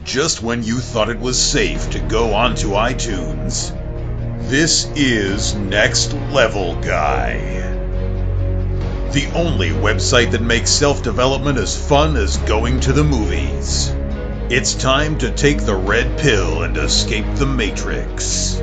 just when you thought it was safe to go onto iTunes. This is Next Level Guy, the only website that makes self-development as fun as going to the movies. It's time to take the red pill and escape the Matrix.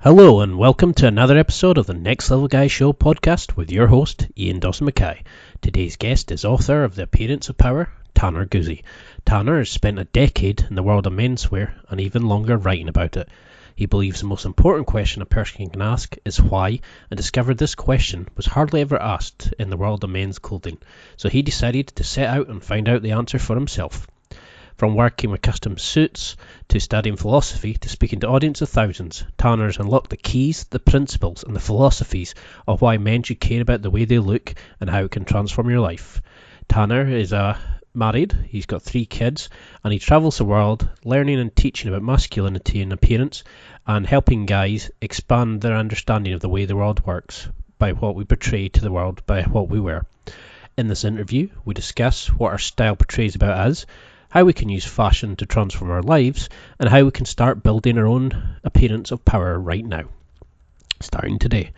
Hello and welcome to another episode of the Next Level Guy Show podcast with your host, Ian Dawson Mackay. Today's guest is author of The Appearance of Power, Tanner Guzy. Tanner has spent a decade in the world of menswear and even longer writing about it. He believes the most important question a person can ask is why, and discovered this question was hardly ever asked in the world of men's clothing. So he decided to set out and find out the answer for himself. From working with custom suits, to studying philosophy, to speaking to audiences of thousands, Tanner has unlocked the keys, the principles, and the philosophies of why men should care about the way they look and how it can transform your life. Tanner is married, he's got 3 kids, and he travels the world learning and teaching about masculinity and appearance, and helping guys expand their understanding of the way the world works by what we portray to the world by what we wear. In this interview, we discuss what our style portrays about us, how we can use fashion to transform our lives, and how we can start building our own appearance of power right now, starting today.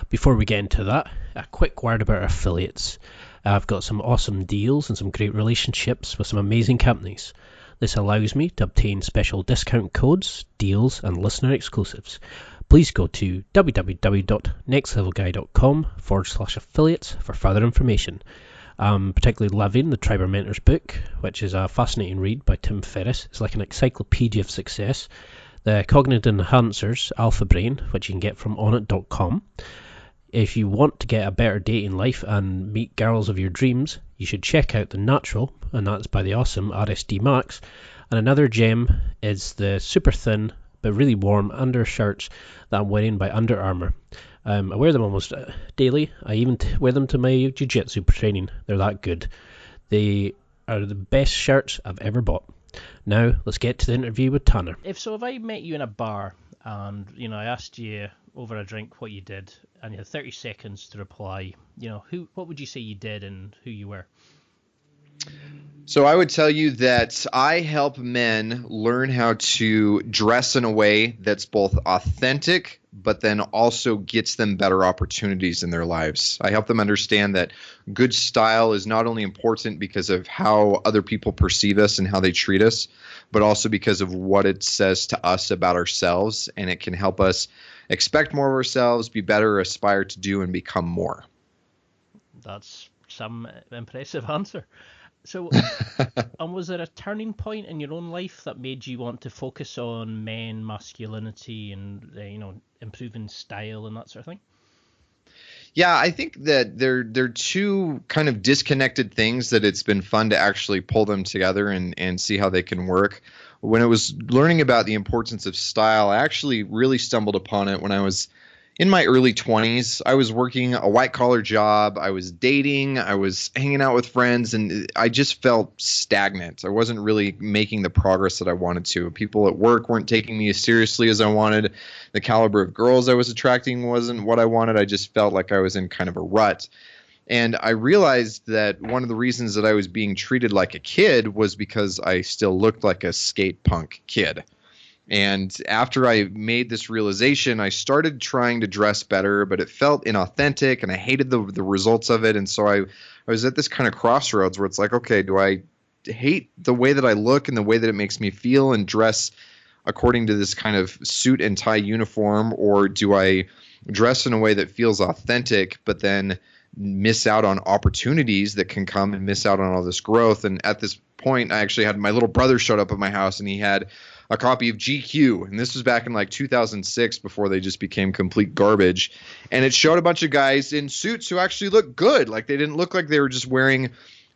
Before we get into that, a quick word about our affiliates. I've got some awesome deals and some great relationships with some amazing companies. This allows me to obtain special discount codes, deals, and listener exclusives. Please go to www.nextlevelguy.com/affiliates for further information. Particularly loving the Triber Mentors book, which is a fascinating read by Tim Ferriss. It's like an encyclopedia of success. The Cognitive Enhancers, Alpha Brain, which you can get from onnit.com. If you want to get a better dating life and meet girls of your dreams, you should check out The Natural, and that's by the awesome RSD Max. And another gem is the super thin but really warm undershirts that I'm wearing by Under Armour. I wear them almost daily. I even wear them to my jiu-jitsu training. They're that good. They are the best shirts I've ever bought. Now, let's get to the interview with Tanner. If I met you in a bar and, I asked you over a drink what you did, and you had 30 seconds to reply, what would you say you did and who you were? So I would tell you that I help men learn how to dress in a way that's both authentic, but then also gets them better opportunities in their lives. I help them understand that good style is not only important because of how other people perceive us and how they treat us, but also because of what it says to us about ourselves, and it can help us expect more of ourselves, be better, aspire to do, and become more. That's some impressive answer. So, and was there a turning point in your own life that made you want to focus on men, masculinity, and improving style and that sort of thing? Yeah, I think that they're two kind of disconnected things that it's been fun to actually pull them together and see how they can work. When I was learning about the importance of style, I actually really stumbled upon it when I was in my early 20s. I was working a white-collar job, I was dating, I was hanging out with friends, and I just felt stagnant. I wasn't really making the progress that I wanted to. People at work weren't taking me as seriously as I wanted. The caliber of girls I was attracting wasn't what I wanted. I just felt like I was in kind of a rut. And I realized that one of the reasons that I was being treated like a kid was because I still looked like a skate punk kid. And after I made this realization, I started trying to dress better, but it felt inauthentic, and I hated the results of it. And so I was at this kind of crossroads where it's like, okay, do I hate the way that I look and the way that it makes me feel and dress according to this kind of suit and tie uniform, or do I dress in a way that feels authentic, but then miss out on opportunities that can come and miss out on all this growth? And at this point, I actually had my little brother showed up at my house, and he had a copy of GQ, and this was back in like 2006 before they just became complete garbage, and it showed a bunch of guys in suits who actually looked good. Like, they didn't look like they were just wearing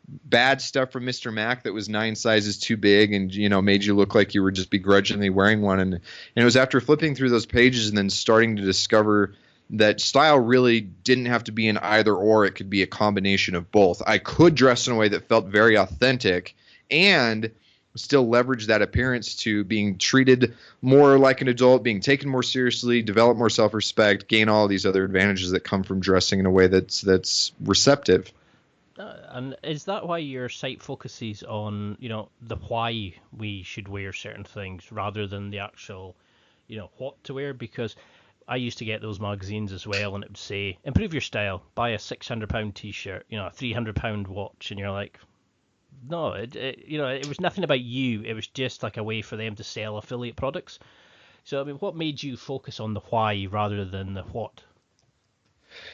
bad stuff from Mr. Mac that was 9 sizes too big and made you look like you were just begrudgingly wearing one. And it was after flipping through those pages and then starting to discover that style really didn't have to be an either or. It could be a combination of both. I could dress in a way that felt very authentic and still leverage that appearance to being treated more like an adult, being taken more seriously, develop more self-respect, gain all these other advantages that come from dressing in a way that's receptive. And is that why your site focuses on, the why we should wear certain things rather than the actual, what to wear? Because I used to get those magazines as well, and it would say, improve your style, buy a £600 t-shirt, a £300 watch, and you're like, no, it was nothing about you. It was just like a way for them to sell affiliate products. So, I mean, what made you focus on the why rather than the what?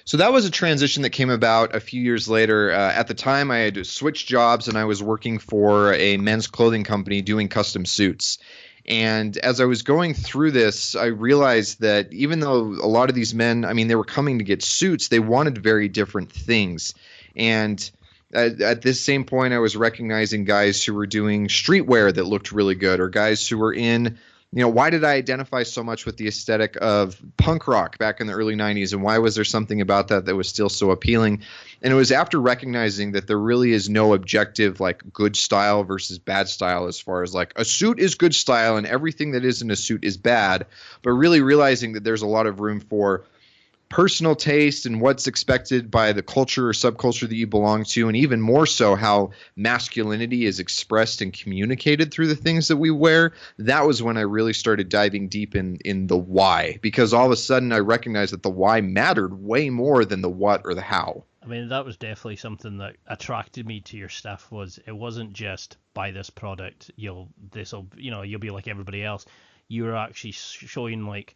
So that was a transition that came about a few years later. At the time, I had switched jobs and I was working for a men's clothing company doing custom suits. And as I was going through this, I realized that even though a lot of these men, I mean, they were coming to get suits, they wanted very different things. And at this same point, I was recognizing guys who were doing streetwear that looked really good, or guys who were in, why did I identify so much with the aesthetic of punk rock back in the early 90s, and why was there something about that was still so appealing? And it was after recognizing that there really is no objective like good style versus bad style, as far as like a suit is good style and everything that isn't a suit is bad, but really realizing that there's a lot of room for personal taste and what's expected by the culture or subculture that you belong to, and even more so how masculinity is expressed and communicated through the things that we wear. That was when I really started diving deep in the why, because all of a sudden I recognized that the why mattered way more than the what or the how. I mean, that was definitely something that attracted me to your stuff. Was it wasn't just buy this product, you'll be like everybody else. You were actually showing like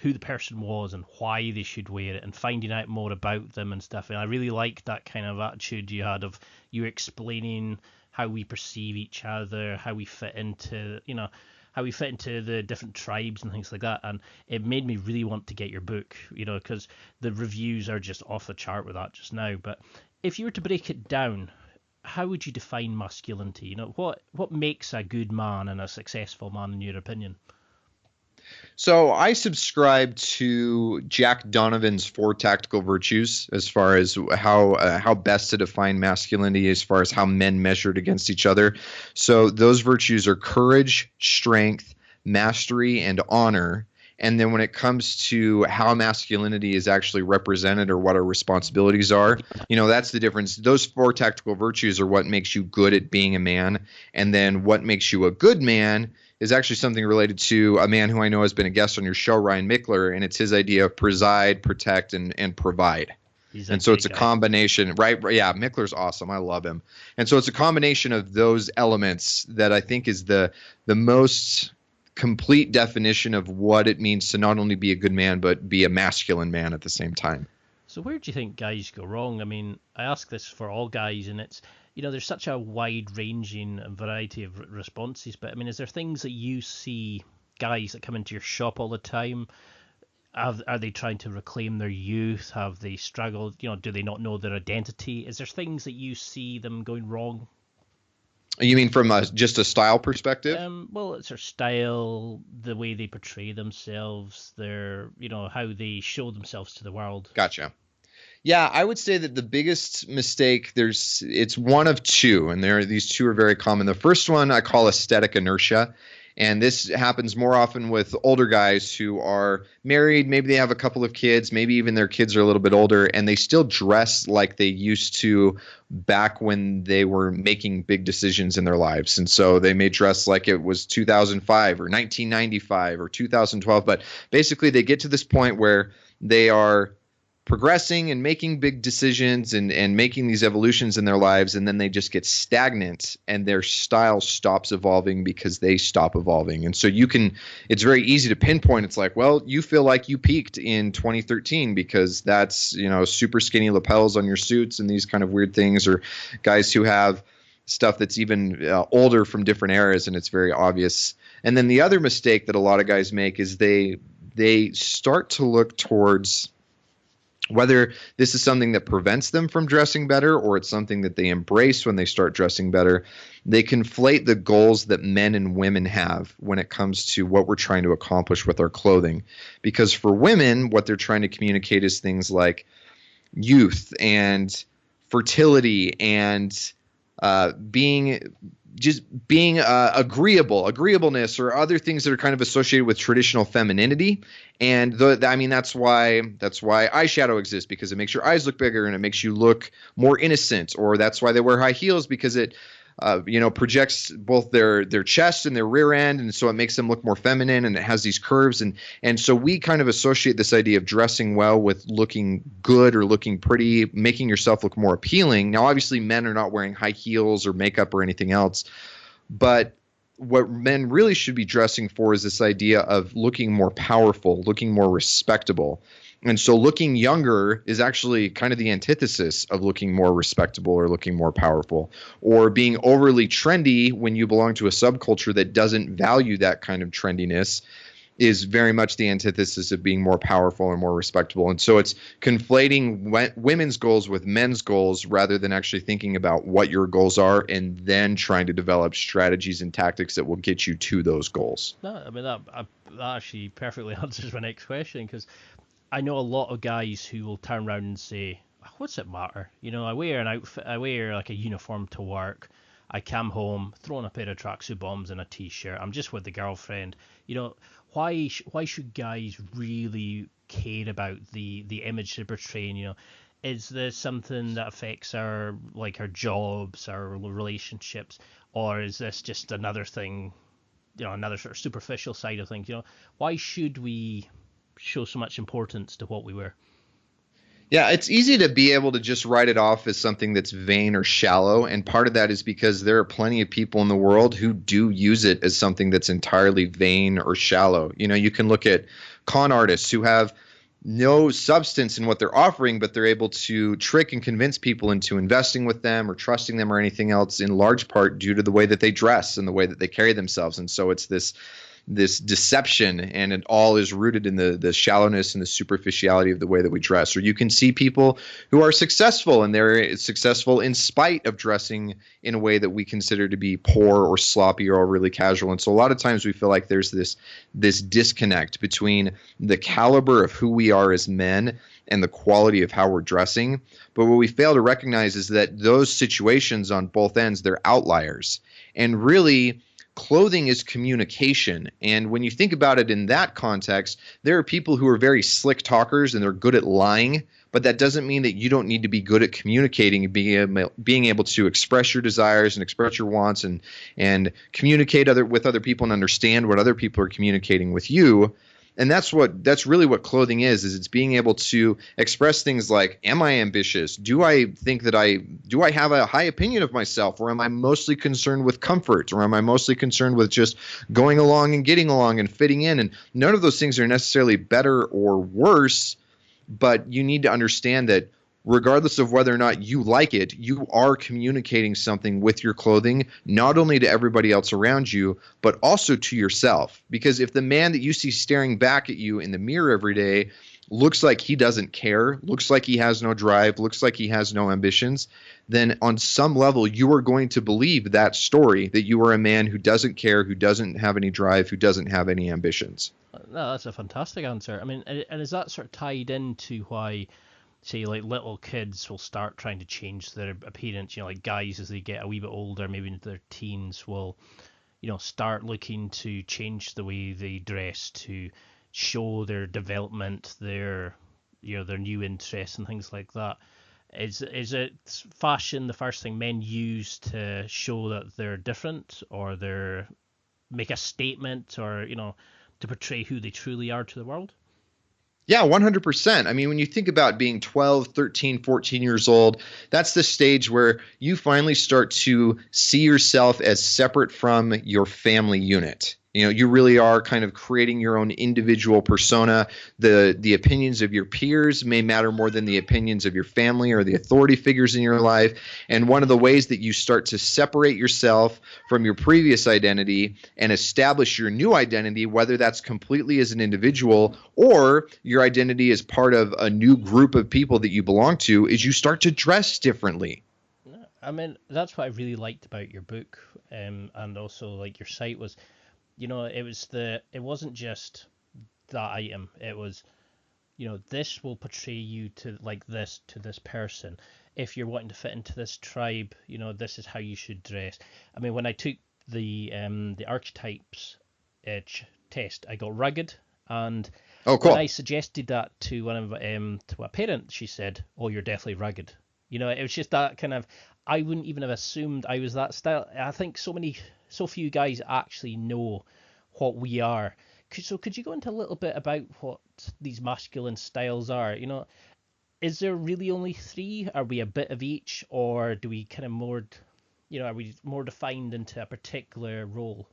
who the person was and why they should wear it, and finding out more about them and stuff. And I really liked that kind of attitude you had of you explaining how we perceive each other, how we fit into the different tribes and things like that. And it made me really want to get your book, because the reviews are just off the chart with that just now. But if you were to break it down, how would you define masculinity? What makes a good man and a successful man in your opinion? So I subscribe to Jack Donovan's 4 tactical virtues as far as how best to define masculinity, as far as how men measured against each other. So those virtues are courage, strength, mastery, and honor. And then when it comes to how masculinity is actually represented or what our responsibilities are, that's the difference. Those 4 tactical virtues are what makes you good at being a man. And then what makes you a good man is actually something related to a man who I know has been a guest on your show, Ryan Mickler, and it's his idea of preside, protect, and provide. And so it's a combination, right? Yeah, Mickler's awesome. I love him. And so it's a combination of those elements that I think is the most complete definition of what it means to not only be a good man, but be a masculine man at the same time. So where do you think guys go wrong? I mean, I ask this for all guys, and it's, there's such a wide-ranging variety of responses, but I mean, is there things that you see guys that come into your shop all the time? Are they trying to reclaim their youth? Have they struggled? Do they not know their identity? Is there things that you see them going wrong? You mean from just a style perspective? Well, it's their style, the way they portray themselves, their, how they show themselves to the world. Gotcha. Yeah, I would say that the biggest mistake, it's one of two, and these two are very common. The first one I call aesthetic inertia, and this happens more often with older guys who are married. Maybe they have a couple of kids, maybe even their kids are a little bit older, and they still dress like they used to back when they were making big decisions in their lives. And so they may dress like it was 2005 or 1995 or 2012, but basically they get to this point where they are progressing and making big decisions and making these evolutions in their lives, and then they just get stagnant and their style stops evolving because they stop evolving. And so it's very easy to pinpoint. It's like, well, you feel like you peaked in 2013 because that's, super skinny lapels on your suits and these kind of weird things, or guys who have stuff that's even older from different eras and it's very obvious. And then the other mistake that a lot of guys make is they start to look towards whether this is something that prevents them from dressing better or it's something that they embrace when they start dressing better. They conflate the goals that men and women have when it comes to what we're trying to accomplish with our clothing. Because for women, what they're trying to communicate is things like youth and fertility and being just being agreeableness, or other things that are kind of associated with traditional femininity. And that's why eyeshadow exists, because it makes your eyes look bigger and it makes you look more innocent. Or that's why they wear high heels, because it projects both their chest and their rear end, and so it makes them look more feminine, and it has these curves, and so we kind of associate this idea of dressing well with looking good or looking pretty, making yourself look more appealing. Now, obviously, men are not wearing high heels or makeup or anything else, but what men really should be dressing for is this idea of looking more powerful, looking more respectable. And so looking younger is actually kind of the antithesis of looking more respectable or looking more powerful, or being overly trendy when you belong to a subculture that doesn't value that kind of trendiness is very much the antithesis of being more powerful and more respectable. And so it's conflating women's goals with men's goals, rather than actually thinking about what your goals are and then trying to develop strategies and tactics that will get you to those goals. No, I mean, that actually perfectly answers my next question, because I know a lot of guys who will turn around and say, what's it matter? I wear an outfit, I wear like a uniform to work. I come home, throw on a pair of tracksuit bottoms and a t-shirt. I'm just with the girlfriend. Why should guys really care about the image they're portraying? Is this something that affects our jobs, our relationships, or is this just another thing, another sort of superficial side of things? Why should we show so much importance to what we wear? Yeah, it's easy to be able to just write it off as something that's vain or shallow. And part of that is because there are plenty of people in the world who do use it as something that's entirely vain or shallow. You can look at con artists who have no substance in what they're offering, but they're able to trick and convince people into investing with them or trusting them or anything else, in large part due to the way that they dress and the way that they carry themselves. And so it's this deception, and it all is rooted in the shallowness and the superficiality of the way that we dress. Or you can see people who are successful, and they're successful in spite of dressing in a way that we consider to be poor or sloppy or really casual. And so a lot of times we feel like there's this disconnect between the caliber of who we are as men and the quality of how we're dressing. But what we fail to recognize is that those situations on both ends, they're outliers. And really, clothing is communication. And when you think about it in that context, there are people who are very slick talkers and they're good at lying, but that doesn't mean that you don't need to be good at communicating and being able to express your desires and express your wants and communicate with other people and understand what other people are communicating with you. And that's really what clothing is it's being able to express things like, am I ambitious? Do I have a high opinion of myself? Or am I mostly concerned with comfort? Or am I mostly concerned with just going along and getting along and fitting in? And none of those things are necessarily better or worse, but you need to understand that regardless of whether or not you like it, you are communicating something with your clothing, not only to everybody else around you, but also to yourself. Because if the man that you see staring back at you in the mirror every day looks like he doesn't care, looks like he has no drive, looks like he has no ambitions, then on some level you are going to believe that story, that you are a man who doesn't care, who doesn't have any drive, who doesn't have any ambitions. No, that's a fantastic answer. I mean, and is that sort of tied into why, say, like little kids will start trying to change their appearance? Like guys, as they get a wee bit older, maybe into their teens, will start looking to change the way they dress to show their development, their new interests and things like that. Is it fashion the first thing men use to show that they're different, or they're make a statement, or to portray who they truly are to the world? Yeah, 100%. I mean, when you think about being 12, 13, 14 years old, that's the stage where you finally start to see yourself as separate from your family unit. You really are kind of creating your own individual persona. The opinions of your peers may matter more than the opinions of your family or the authority figures in your life. And one of the ways that you start to separate yourself from your previous identity and establish your new identity, whether that's completely as an individual or your identity as part of a new group of people that you belong to, is you start to dress differently. I mean, that's what I really liked about your book, and also like your site was, it wasn't just that item. It was this will portray you to like this to this person. If you're wanting to fit into this tribe, this is how you should dress. I mean, when I took the archetypes test, I got rugged, and Oh, cool. when I suggested that to one of to a parent, she said, "Oh, you're definitely rugged." It was just that kind of. I wouldn't even have assumed I was that style. I think so few guys actually know what we are. So could you go into a little bit about what these masculine styles are? Is there really only three? Are we a bit of each, or do we kind of more, are we more defined into a particular role?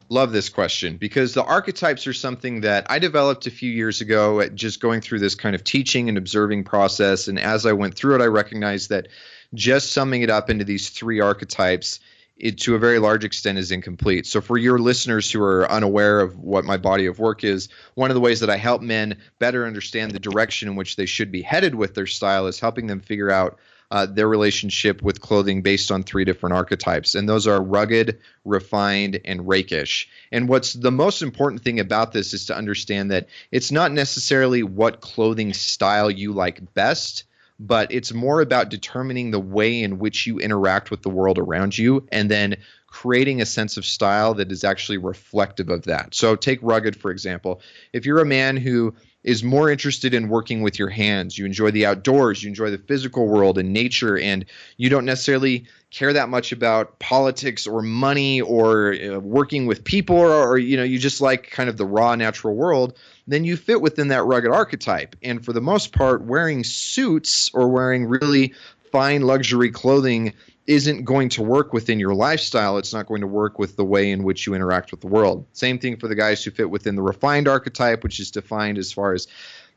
Love this question, because the archetypes are something that I developed a few years ago at just going through this kind of teaching and observing process. And as I went through it, I recognized that just summing it up into these three archetypes, it to a very large extent is incomplete. So for your listeners who are unaware of what my body of work is, one of the ways that I help men better understand the direction in which they should be headed with their style is helping them figure out their relationship with clothing based on three different archetypes. And those are rugged, refined, and rakish. And what's the most important thing about this is to understand that it's not necessarily what clothing style you like best, but it's more about determining the way in which you interact with the world around you and then creating a sense of style that is actually reflective of that. So take rugged, for example. If you're a man who is more interested in working with your hands, you enjoy the outdoors, you enjoy the physical world and nature, and you don't necessarily care that much about politics or money or working with people, or you just like kind of the raw natural world, then you fit within that rugged archetype. And for the most part, wearing suits or wearing really fine luxury clothing isn't going to work within your lifestyle. It's not going to work with the way in which you interact with the world. Same thing for the guys who fit within the refined archetype, which is defined as far as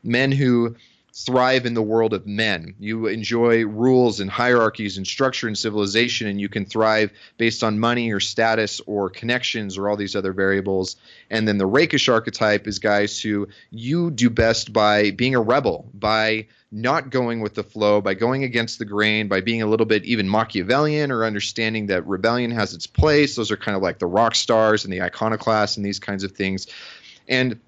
men who thrive in the world of men. You enjoy rules and hierarchies and structure and civilization, and you can thrive based on money or status or connections or all these other variables. And then the rakish archetype is guys who you do best by being a rebel, by not going with the flow, by going against the grain, by being a little bit even Machiavellian or understanding that rebellion has its place. Those are kind of like the rock stars and the iconoclasts and these kinds of things. And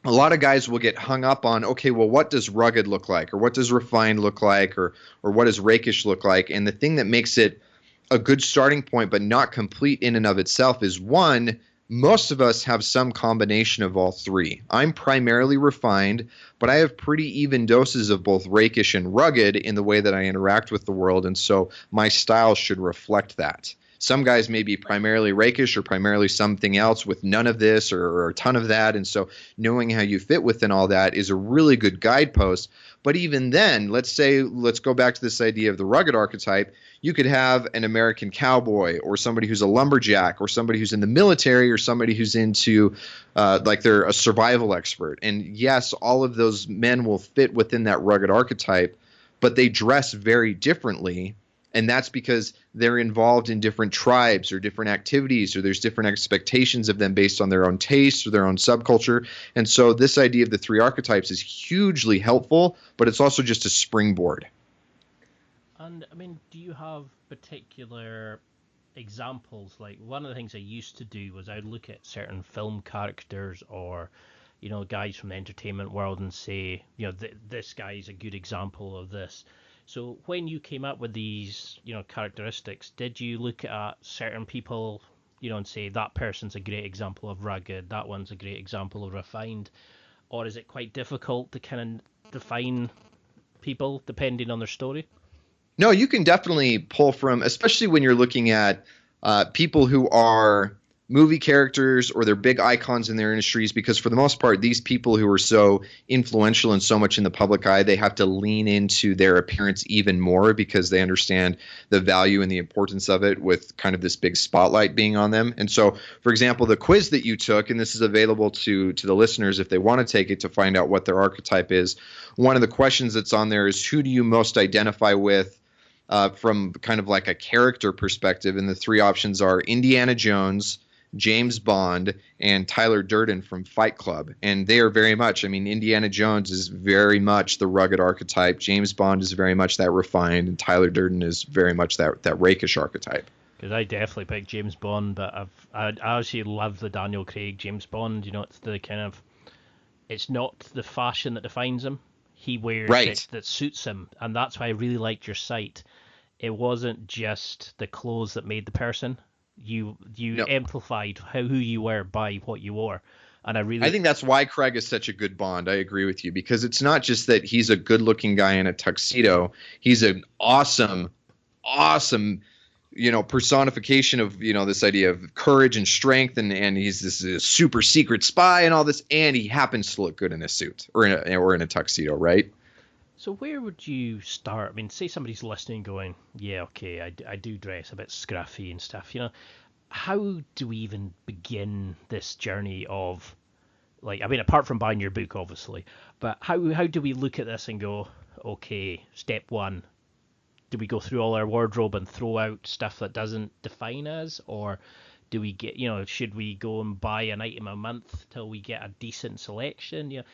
a lot of guys will get hung up on, okay, well, what does rugged look like? Or what does refined look like? Or what does rakish look like? And the thing that makes it a good starting point but not complete in and of itself is, one, most of us have some combination of all three. I'm primarily refined, but I have pretty even doses of both rakish and rugged in the way that I interact with the world, and so my style should reflect that. Some guys may be primarily rakish or primarily something else with none of this or a ton of that. And so knowing how you fit within all that is a really good guidepost. But even then, let's go back to this idea of the rugged archetype. You could have an American cowboy or somebody who's a lumberjack or somebody who's in the military or somebody who's into like they're a survival expert. And yes, all of those men will fit within that rugged archetype, but they dress very differently. And that's because they're involved in different tribes or different activities, or there's different expectations of them based on their own tastes or their own subculture. And so this idea of the three archetypes is hugely helpful, but it's also just a springboard. And I mean, do you have particular examples? Like, one of the things I used to do was I'd look at certain film characters or, guys from the entertainment world and say, this guy's a good example of this. So when you came up with these, characteristics, did you look at certain people, and say that person's a great example of rugged, that one's a great example of refined, or is it quite difficult to kind of define people depending on their story? No, you can definitely pull from, especially when you're looking at people who are movie characters or they're big icons in their industries, because for the most part, these people who are so influential and so much in the public eye, they have to lean into their appearance even more because they understand the value and the importance of it with kind of this big spotlight being on them. And so, for example, the quiz that you took, and this is available to the listeners if they want to take it to find out what their archetype is, one of the questions that's on there is, who do you most identify with from kind of like a character perspective? And the three options are Indiana Jones, James Bond, and Tyler Durden from Fight Club. And they are very much, Indiana Jones is very much the rugged archetype. James Bond is very much that refined, and Tyler Durden is very much that rakish archetype. Because I definitely picked James Bond, but I actually love the Daniel Craig James Bond. It's the kind of it's not the fashion that defines him. He wears Right. it that suits him, and that's why I really liked your site. It wasn't just the clothes that made the person. You No. amplified who you were by what you wore, and I think that's why Craig is such a good Bond. I agree with you, because it's not just that he's a good-looking guy in a tuxedo. He's an awesome, personification of, this idea of courage and strength, and he's this super secret spy and all this, and he happens to look good in a suit or in a tuxedo, right? So where would you start? I mean, say somebody's listening going, yeah, okay, I do dress a bit scruffy and stuff, How do we even begin this journey of, apart from buying your book, obviously, but how do we look at this and go, okay, step one, do we go through all our wardrobe and throw out stuff that doesn't define us? Or do we get, should we go and buy an item a month till we get a decent selection?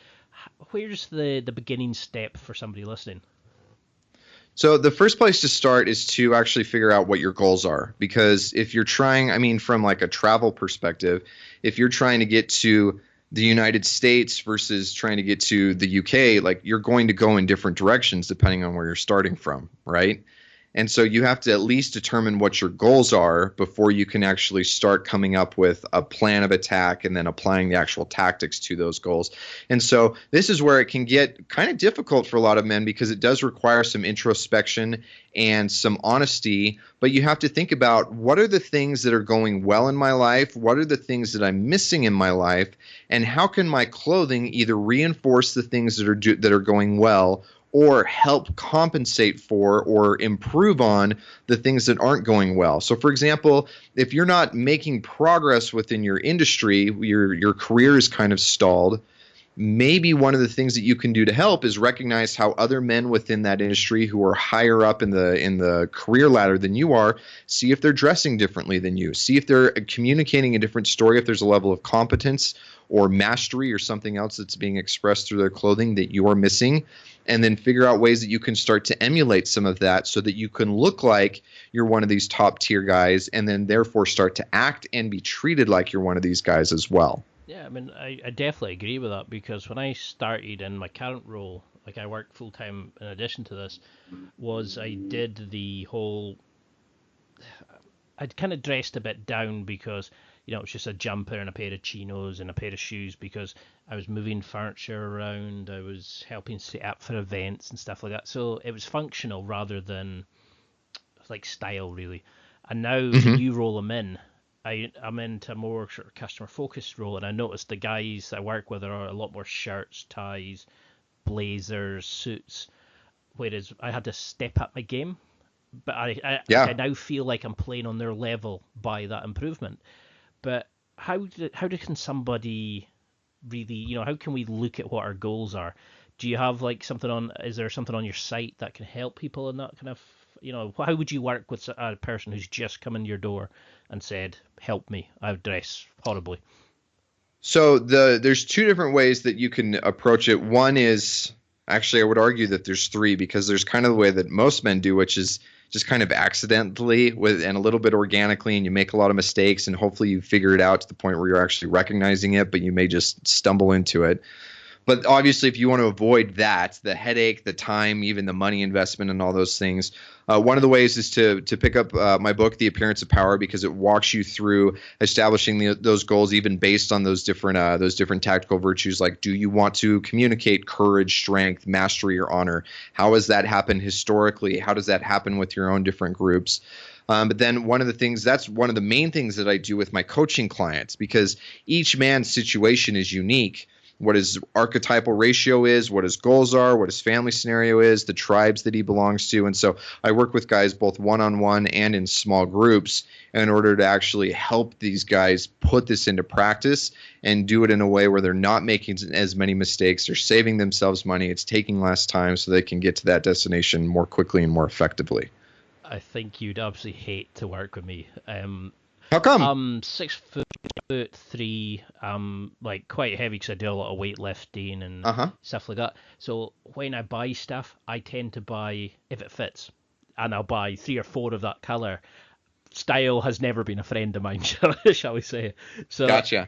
Where's the beginning step for somebody listening? So the first place to start is to actually figure out what your goals are. Because if you're trying, from like a travel perspective, if you're trying to get to the United States versus trying to get to the UK, like, you're going to go in different directions depending on where you're starting from, right? And so you have to at least determine what your goals are before you can actually start coming up with a plan of attack and then applying the actual tactics to those goals. And so this is where it can get kind of difficult for a lot of men, because it does require some introspection and some honesty. But you have to think about, what are the things that are going well in my life? What are the things that I'm missing in my life? And how can my clothing either reinforce the things that are going well, or help compensate for or improve on the things that aren't going well? So, for example, if you're not making progress within your industry, your career is kind of stalled, maybe one of the things that you can do to help is recognize how other men within that industry who are higher up in the career ladder than you are, see if they're dressing differently than you, see if they're communicating a different story, if there's a level of competence or mastery or something else that's being expressed through their clothing that you are missing, and then figure out ways that you can start to emulate some of that so that you can look like you're one of these top tier guys, and then therefore start to act and be treated like you're one of these guys as well. Yeah, I mean, I definitely agree with that, because when I started in my current role, like, I worked full time in addition to this, I did the whole, I'd kind of dressed a bit down, because, it was just a jumper and a pair of chinos and a pair of shoes, because I was moving furniture around, I was helping set up for events and stuff like that. So it was functional rather than like style, really. And now when you roll them in, I'm into a more sort of customer focused role, and I noticed the guys I work with are a lot more shirts, ties, blazers, suits, whereas I had to step up my game. But I now feel like I'm playing on their level by that improvement. But how can somebody really, how can we look at what our goals are? Do you have is there something on your site that can help people in that kind of, how would you work with a person who's just come in your door and said, help me, I dress horribly? So there's two different ways that you can approach it. One is, actually, I would argue that there's three, because there's kind of the way that most men do, which is just kind of accidentally and a little bit organically, and you make a lot of mistakes, and hopefully you figure it out to the point where you're actually recognizing it, but you may just stumble into it. But obviously, if you want to avoid that, the headache, the time, even the money investment and all those things, one of the ways is to pick up my book, The Appearance of Power, because it walks you through establishing those goals, even based on those different tactical virtues. Like, do you want to communicate courage, strength, mastery, or honor? How has that happened historically? How does that happen with your own different groups? But then that's one of the main things that I do with my coaching clients, because each man's situation is unique. What his archetypal ratio is, what his goals are, what his family scenario is, the tribes that he belongs to. And so I work with guys both one-on-one and in small groups in order to actually help these guys put this into practice and do it in a way where they're not making as many mistakes. They're saving themselves money. It's taking less time so they can get to that destination more quickly and more effectively. I think you'd absolutely hate to work with me. How come? I'm 6'3", like quite heavy because I do a lot of weightlifting and stuff like that. So when I buy stuff, I tend to buy if it fits, and I'll buy 3 or 4 of that color. Style has never been a friend of mine, shall we say? So gotcha.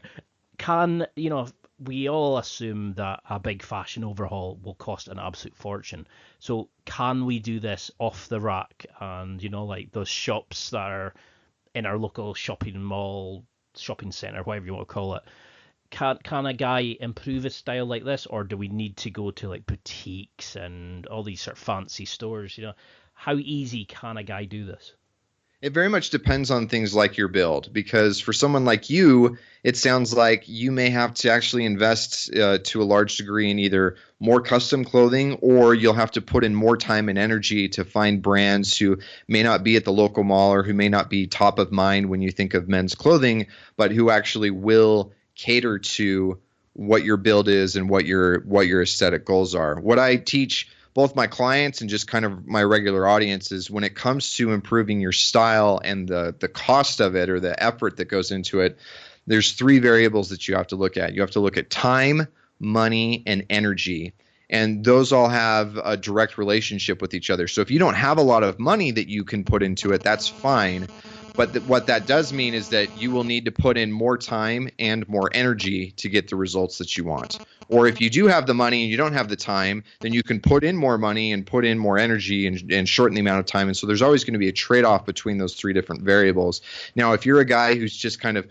we all assume that a big fashion overhaul will cost an absolute fortune. So can we do this off the rack? And like those shops that are in our local shopping mall, shopping centre, whatever you want to call it. Can a guy improve his style like this, or do we need to go to like boutiques and all these sort of fancy stores? How easy can a guy do this? It very much depends on things like your build, because for someone like you, it sounds like you may have to actually invest to a large degree in either more custom clothing, or you'll have to put in more time and energy to find brands who may not be at the local mall or who may not be top of mind when you think of men's clothing, but who actually will cater to what your build is and what your aesthetic goals are. What I teach both my clients and just kind of my regular audience is, when it comes to improving your style and the cost of it or the effort that goes into it, there's three variables that you have to look at. You have to look at time, money, and energy. And those all have a direct relationship with each other. So if you don't have a lot of money that you can put into it, that's fine. But what that does mean is that you will need to put in more time and more energy to get the results that you want. Or if you do have the money and you don't have the time, then you can put in more money and put in more energy and shorten the amount of time. And so there's always going to be a trade-off between those three different variables. Now, if you're a guy who's just kind of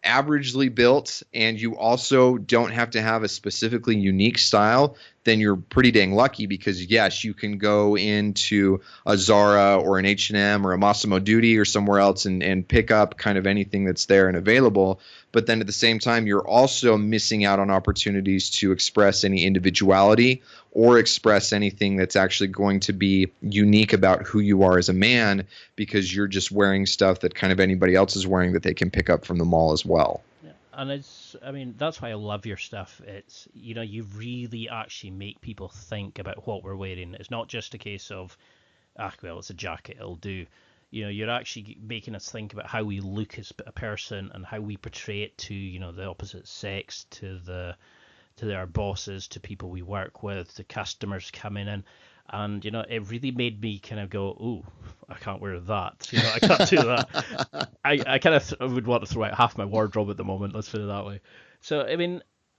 averagely built and you also don't have to have a specifically unique style, then you're pretty dang lucky, because yes, you can go into a Zara or an H&M or a Massimo Dutti or somewhere else and pick up kind of anything that's there and available. But then at the same time, you're also missing out on opportunities to express any individuality or express anything that's actually going to be unique about who you are as a man, because you're just wearing stuff that kind of anybody else is wearing that they can pick up from the mall as well. Yeah. And that's why I love your stuff. It's, you really actually make people think about what we're wearing. It's not just a case of, well, it's a jacket, it'll do. You're actually making us think about how we look as a person and how we portray it to, the opposite sex, to our bosses, to people we work with, to customers coming in. And, it really made me kind of go, ooh, I can't wear that. I can't do that. I kind of would want to throw out half my wardrobe at the moment, let's put it that way. So,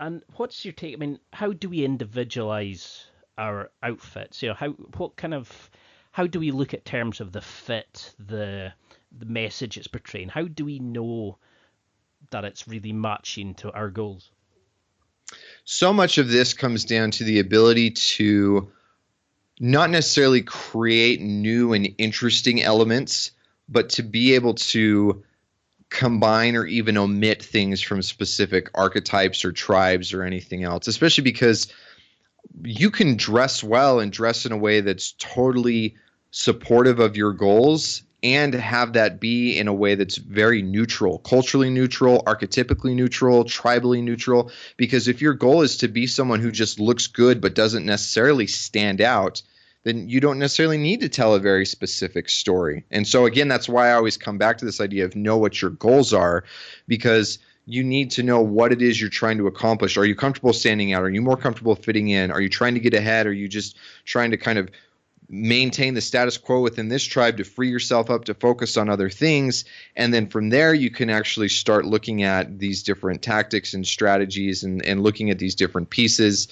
and what's your take? How do we individualize our outfits? How do we look at terms of the fit, the message it's portraying? How do we know that it's really matching to our goals? So much of this comes down to the ability to not necessarily create new and interesting elements, but to be able to combine or even omit things from specific archetypes or tribes or anything else, especially because you can dress well and dress in a way that's totally supportive of your goals and have that be in a way that's very neutral, culturally neutral, archetypically neutral, tribally neutral. Because if your goal is to be someone who just looks good but doesn't necessarily stand out, then you don't necessarily need to tell a very specific story. And so again, that's why I always come back to this idea of know what your goals are, because you need to know what it is you're trying to accomplish. Are you comfortable standing out? Are you more comfortable fitting in? Are you trying to get ahead? Are you just trying to kind of maintain the status quo within this tribe to free yourself up to focus on other things? And then from there, you can actually start looking at these different tactics and strategies and looking at these different pieces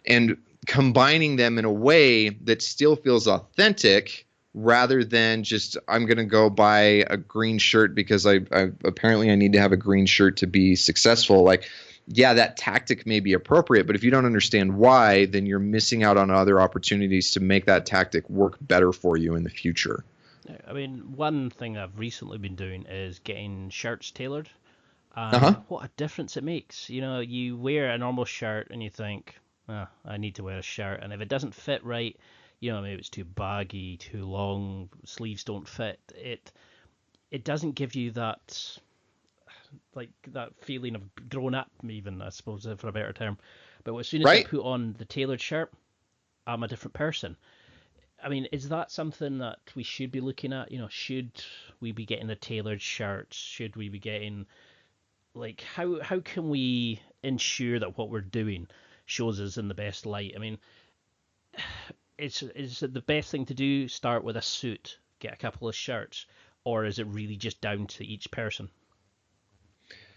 and combining them in a way that still feels authentic, rather than just, I'm going to go buy a green shirt because I apparently I need to have a green shirt to be successful. Like, yeah, that tactic may be appropriate, but if you don't understand why, then you're missing out on other opportunities to make that tactic work better for you in the future. One thing I've recently been doing is getting shirts tailored. And what a difference it makes. You wear a normal shirt and you think, I need to wear a shirt. And if it doesn't fit right, maybe it's too baggy, too long, sleeves don't fit. It doesn't give you that, like, that feeling of grown up, even, I suppose, for a better term. But as soon as I put on the tailored shirt, I'm a different person. Is that something that we should be looking at? Should we be getting the tailored shirts? Should we be getting, like, how can we ensure that what we're doing shows us in the best light? Is it the best thing to do, start with a suit, get a couple of shirts, or is it really just down to each person?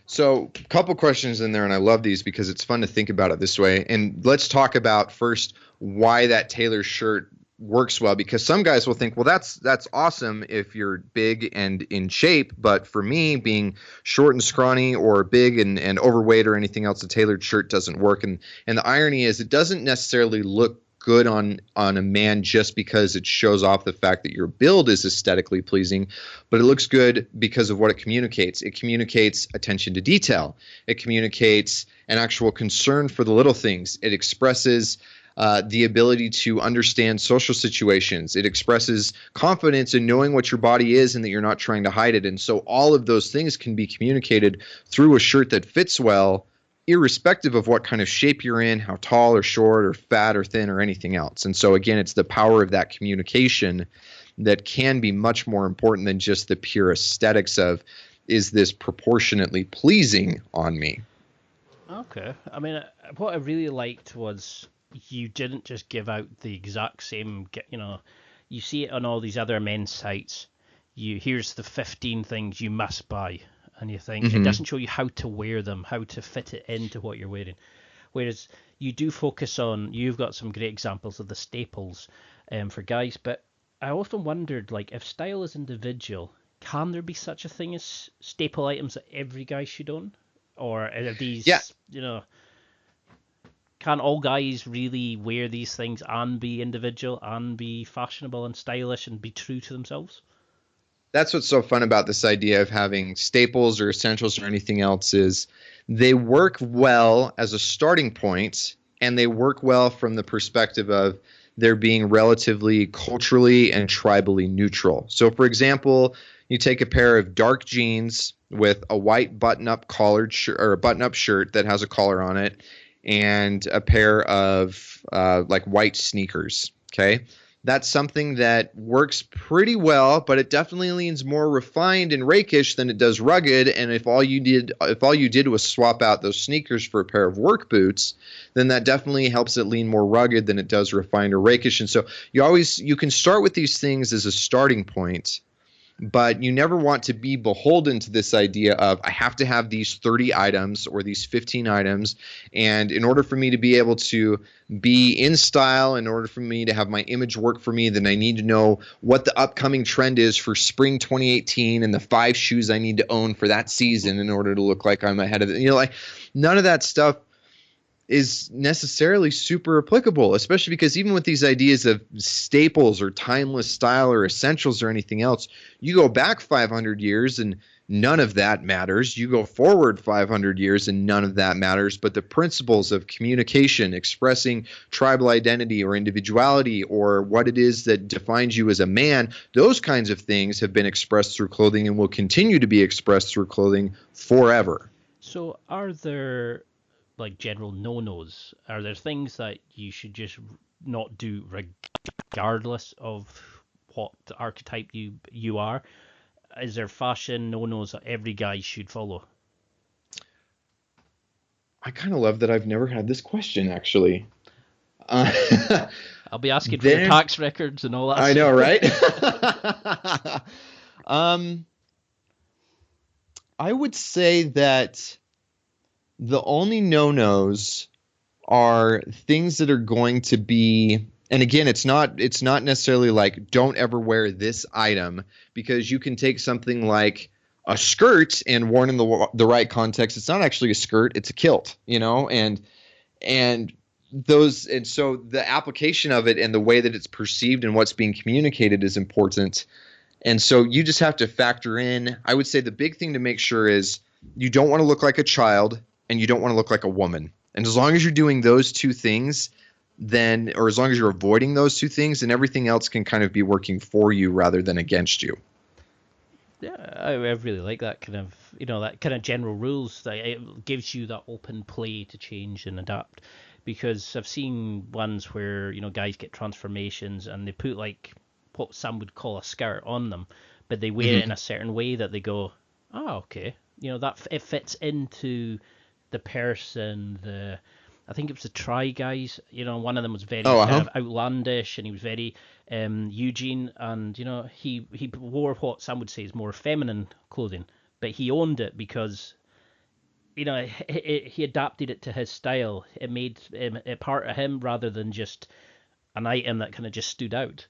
So, a couple questions in there, and I love these because it's fun to think about it this way. And let's talk about first why that tailored shirt works well, because some guys will think, well, that's awesome if you're big and in shape, but for me, being short and scrawny or big and overweight or anything else, a tailored shirt doesn't work. And the irony is, it doesn't necessarily look good on a man just because it shows off the fact that your build is aesthetically pleasing, but it looks good because of what it communicates. It communicates attention to detail. It communicates an actual concern for the little things. It expresses the ability to understand social situations. It expresses confidence in knowing what your body is and that you're not trying to hide it. And so all of those things can be communicated through a shirt that fits well, irrespective of what kind of shape you're in, how tall or short or fat or thin or anything else. And so again, it's the power of that communication that can be much more important than just the pure aesthetics of, is this proportionately pleasing on me? Okay. I mean, what I really liked was you didn't just give out the exact same, you see it on all these other men's sites. Here's the 15 things you must buy. And you think it doesn't show you how to wear them, how to fit it into what you're wearing. Whereas you do focus on, you've got some great examples of the staples for guys, but I often wondered, like, if style is individual, can there be such a thing as staple items that every guy should own? Or are these, can all guys really wear these things and be individual and be fashionable and stylish and be true to themselves? That's what's so fun about this idea of having staples or essentials or anything else, is they work well as a starting point, and they work well from the perspective of there being relatively culturally and tribally neutral. So, for example, you take a pair of dark jeans with a white button-up collared shirt, or a button-up shirt that has a collar on it, and a pair of like white sneakers. Okay. That's something that works pretty well, but it definitely leans more refined and rakish than it does rugged. And if all you did was swap out those sneakers for a pair of work boots, then that definitely helps it lean more rugged than it does refined or rakish. And so you can start with these things as a starting point, but you never want to be beholden to this idea of, I have to have these 30 items or these 15 items. And in order for me to be able to be in style, in order for me to have my image work for me, then I need to know what the upcoming trend is for spring 2018 and the 5 shoes I need to own for that season in order to look like I'm ahead of it. Like, none of that stuff is necessarily super applicable, especially because even with these ideas of staples or timeless style or essentials or anything else, you go back 500 years and none of that matters. You go forward 500 years and none of that matters. But the principles of communication, expressing tribal identity or individuality, or what it is that defines you as a man, those kinds of things have been expressed through clothing and will continue to be expressed through clothing forever. So are there, like, general no-nos? Are there things that you should just not do regardless of what archetype you are? Is there fashion no-nos that every guy should follow? I kind of love that I've never had this question, actually. I'll be asking for your tax records and all that. I know, right? I would say that the only no-nos are things that are going to be, and again, it's not necessarily like, don't ever wear this item, because you can take something like a skirt and worn in the right context. It's not actually a skirt, it's a kilt, and so the application of it and the way that it's perceived and what's being communicated is important. And so you just have to factor in, I would say the big thing to make sure is you don't want to look like a child and you don't want to look like a woman. And as long as you're doing those two things, or as long as you're avoiding those two things, then everything else can kind of be working for you rather than against you. Yeah, I really like that kind of, that kind of general rules, that it gives you that open play to change and adapt. Because I've seen ones where, guys get transformations and they put, like, what some would call a skirt on them, but they wear it in a certain way that they go, oh, okay. That it fits into the person. I think it was the Try guys. One of them was very kind of outlandish, and he was very Eugene, and he wore what some would say is more feminine clothing, but he owned it because he adapted it to his style. It made it part of him rather than just an item that kind of just stood out.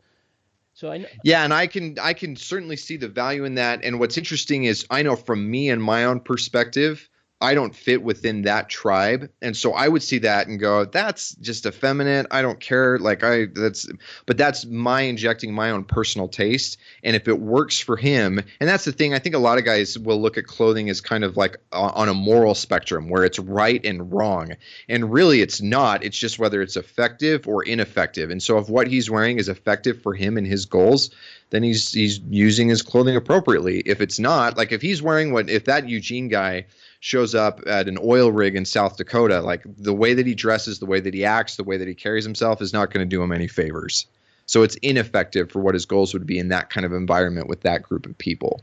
So Yeah, and I can certainly see the value in that. And what's interesting is I know from me and my own perspective, I don't fit within that tribe. And so I would see that and go, that's just effeminate. I don't care. But that's my injecting my own personal taste. And if it works for him, and that's the thing, I think a lot of guys will look at clothing as kind of like on a moral spectrum where it's right and wrong. And really it's not. It's just whether it's effective or ineffective. And so if what he's wearing is effective for him and his goals, then he's using his clothing appropriately. If it's not, like if he's wearing if that Eugene guy shows up at an oil rig in South Dakota, like the way that he dresses, the way that he acts, the way that he carries himself is not going to do him any favors. So it's ineffective for what his goals would be in that kind of environment with that group of people.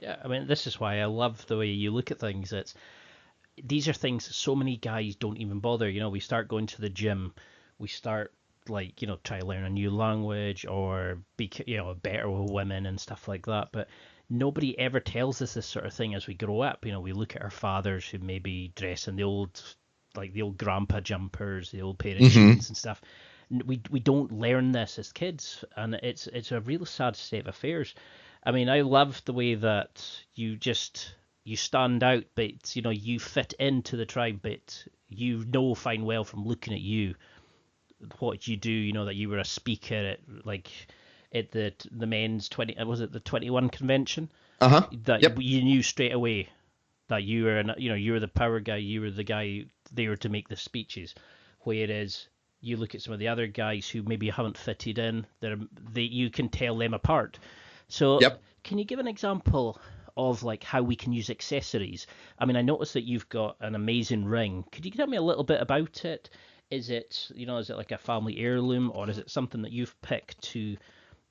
Yeah, I mean, this is why I love the way you look at things. These are things that so many guys don't even bother. We start going to the gym, we start try to learn a new language or be better with women and stuff like that. But nobody ever tells us this sort of thing as we grow up. We look at our fathers who maybe dress in the old grandpa jumpers, the old pair of jeans and stuff. We don't learn this as kids, and it's a real sad state of affairs. I mean, I love the way that you stand out, but you fit into the tribe, but fine well from looking at you what you do. That you were a speaker at the men's 20, was it the 21 convention? That Yep. You knew straight away that you were you were the power guy, you were the guy there to make the speeches. Whereas you look at some of the other guys who maybe haven't fitted in, you can tell them apart. So Can you give an example of how we can use accessories? I mean, I noticed that you've got an amazing ring. Could you tell me a little bit about it? Is it like a family heirloom, or is it something that you've picked to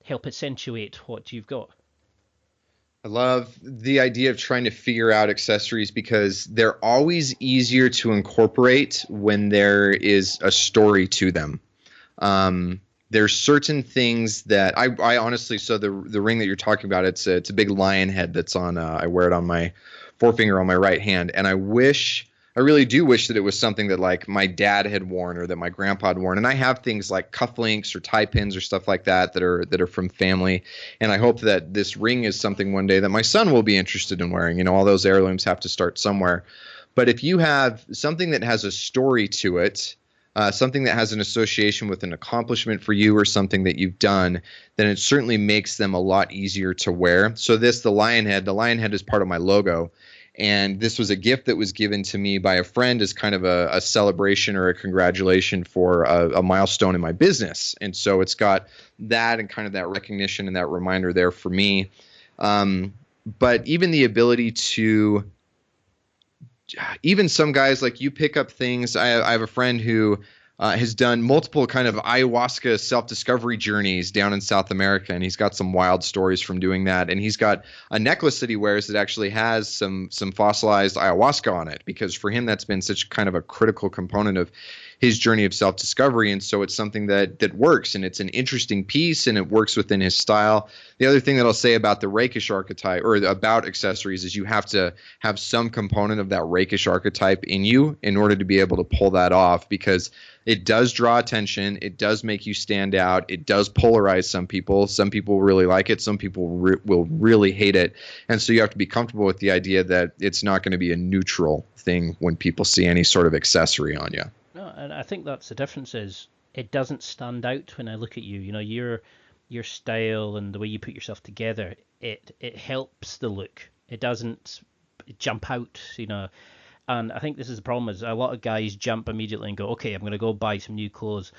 help accentuate what you've got? I love the idea of trying to figure out accessories because they're always easier to incorporate when there is a story to them. There's certain things that I honestly, so the ring that you're talking about, it's a big lion head that's on, I wear it on my forefinger on my right hand. And I really do wish that it was something that my dad had worn or that my grandpa had worn. And I have things like cufflinks or tie pins or stuff like that are from family. And I hope that this ring is something one day that my son will be interested in wearing. All those heirlooms have to start somewhere. But if you have something that has a story to it, something that has an association with an accomplishment for you or something that you've done, then it certainly makes them a lot easier to wear. So the lion head is part of my logo. And this was a gift that was given to me by a friend as kind of a celebration or a congratulation for a milestone in my business. And so it's got that and kind of that recognition and that reminder there for me. But even the ability to, even some guys, you pick up things. I have a friend who has done multiple kind of ayahuasca self-discovery journeys down in South America, and he's got some wild stories from doing that. And he's got a necklace that he wears that actually has some fossilized ayahuasca on it, because for him that's been such kind of a critical component of his journey of self-discovery. And so it's something that works, and it's an interesting piece, and it works within his style. The other thing that I'll say about the rakish archetype, or about accessories, is you have to have some component of that rakish archetype in you in order to be able to pull that off, because it does draw attention. It does make you stand out. It does polarize some people. Some people really like it. Some people will really hate it. And so you have to be comfortable with the idea that it's not going to be a neutral thing when people see any sort of accessory on you. No, and I think that's the difference is it doesn't stand out when I look at you. Your style and the way you put yourself together, it helps the look. It doesn't jump out, And I think this is the problem is a lot of guys jump immediately and go, okay, I'm going to go buy some new clothes.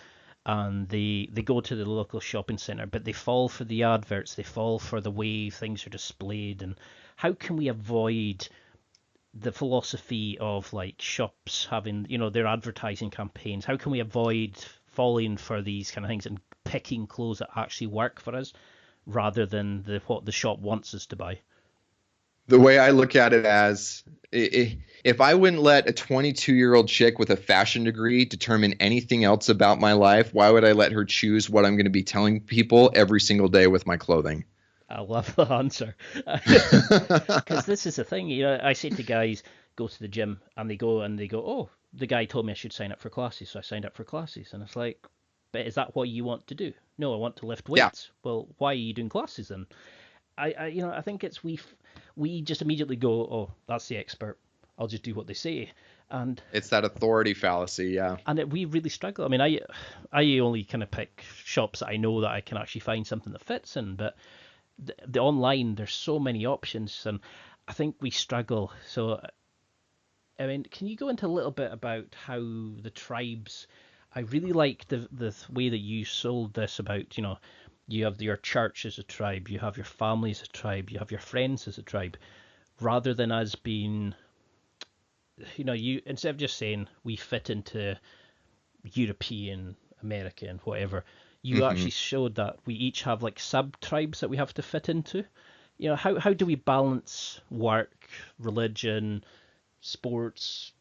And they go to the local shopping centre, but they fall for the adverts. They fall for the way things are displayed. And how can we avoid the philosophy of shops having, their advertising campaigns? How can we avoid falling for these kind of things and picking clothes that actually work for us rather than what the shop wants us to buy? The way I look at it as if I wouldn't let a 22-year-old chick with a fashion degree determine anything else about my life, why would I let her choose what I'm going to be telling people every single day with my clothing? I love the answer. Because this is the thing, I say to guys, go to the gym and they go, oh, the guy told me I should sign up for classes, so I signed up for classes. And it's like, but is that what you want to do? No, I want to lift Yeah. weights. Well, why are you doing classes then? I think it's we just immediately go, oh, that's the expert. I'll just do what they say, and It's that authority fallacy. Yeah. we really struggle. I mean, I only kind of pick shops that I know that I can actually find something that fits in, but the online, there's so many options, and I think we struggle. So, I mean, can you go into a little bit about how the tribes? I really like the way that you sold this about, you have your church as a tribe, you have your family as a tribe, you have your friends as a tribe, rather than us being, you instead of just saying we fit into European, American, whatever, you actually showed that we each have like sub tribes that we have to fit into. How do we balance work, religion, sports,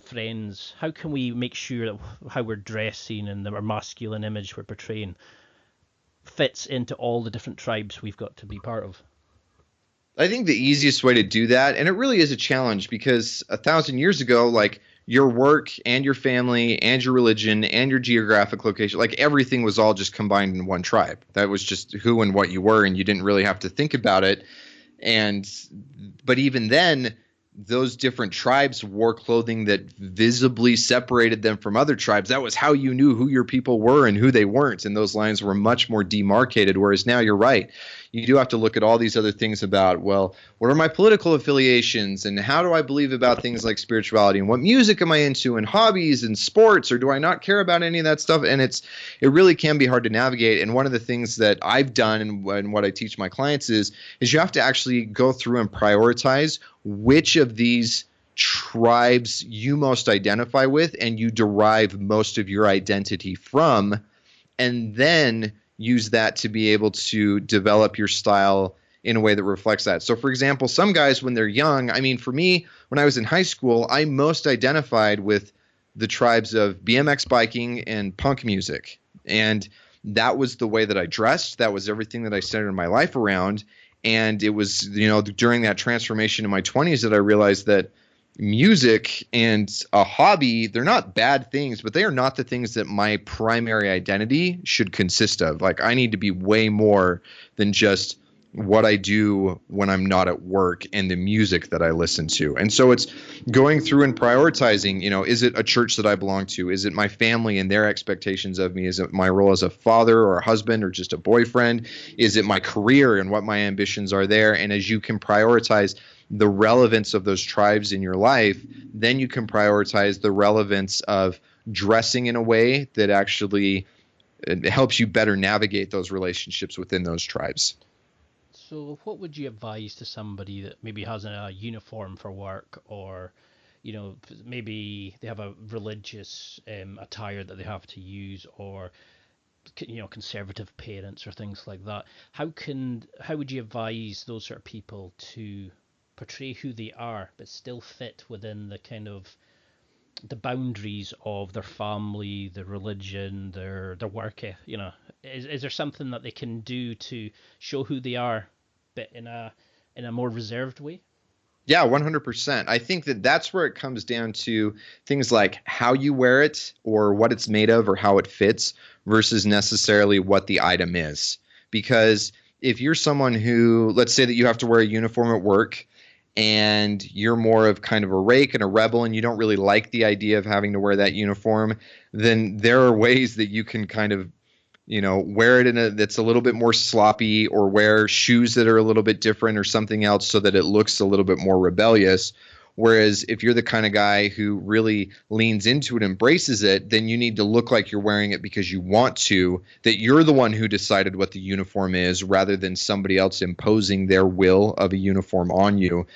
friends? How can we make sure that how we're dressing and our masculine image we're portraying fits into all the different tribes we've got to be part of? I think the easiest way to do that, and it really is a challenge because 1,000 years ago, like your work and your family and your religion and your geographic location, like everything was all just combined in one tribe. That was just who and what you were, and you didn't really have to think about it. But even then, those different tribes wore clothing that visibly separated them from other tribes. That was how you knew who your people were and who they weren't. And those lines were much more demarcated. Whereas now you're right. You do have to look at all these other things about, well, what are my political affiliations and how do I believe about things like spirituality and what music am I into and hobbies and sports, or do I not care about any of that stuff? And it really can be hard to navigate. And one of the things that I've done and what I teach my clients is you have to actually go through and prioritize which of these tribes you most identify with and you derive most of your identity from, and then use that to be able to develop your style in a way that reflects that. So, for example, some guys when they're young, I mean, for me, when I was in high school, I most identified with the tribes of BMX biking and punk music. And that was the way that I dressed. That was everything that I centered my life around. And it was, during that transformation in my 20s that I realized that music and a hobby, they're not bad things, but they are not the things that my primary identity should consist of. Like, I need to be way more than just what I do when I'm not at work and the music that I listen to. And so it's going through and prioritizing, is it a church that I belong to? Is it my family and their expectations of me? Is it my role as a father or a husband or just a boyfriend? Is it my career and what my ambitions are there? And as you can prioritize the relevance of those tribes in your life, then you can prioritize the relevance of dressing in a way that actually helps you better navigate those relationships within those tribes. So what would you advise to somebody that maybe has a uniform for work, or, maybe they have a religious attire that they have to use, or, conservative parents or things like that? How would you advise those sort of people to portray who they are, but still fit within the kind of the boundaries of their family, their religion, their work? Is there something that they can do to show who they are, but in a more reserved way? Yeah, 100%. I think that's where it comes down to things like how you wear it or what it's made of or how it fits versus necessarily what the item is. Because if you're someone who, let's say that you have to wear a uniform at work and you're more of kind of a rake and a rebel and you don't really like the idea of having to wear that uniform, then there are ways that you can kind of wear it that's a little bit more sloppy, or wear shoes that are a little bit different or something else so that it looks a little bit more rebellious. Whereas if you're the kind of guy who really leans into it, embraces it, then you need to look like you're wearing it because you want to, that you're the one who decided what the uniform is rather than somebody else imposing their will of a uniform on you.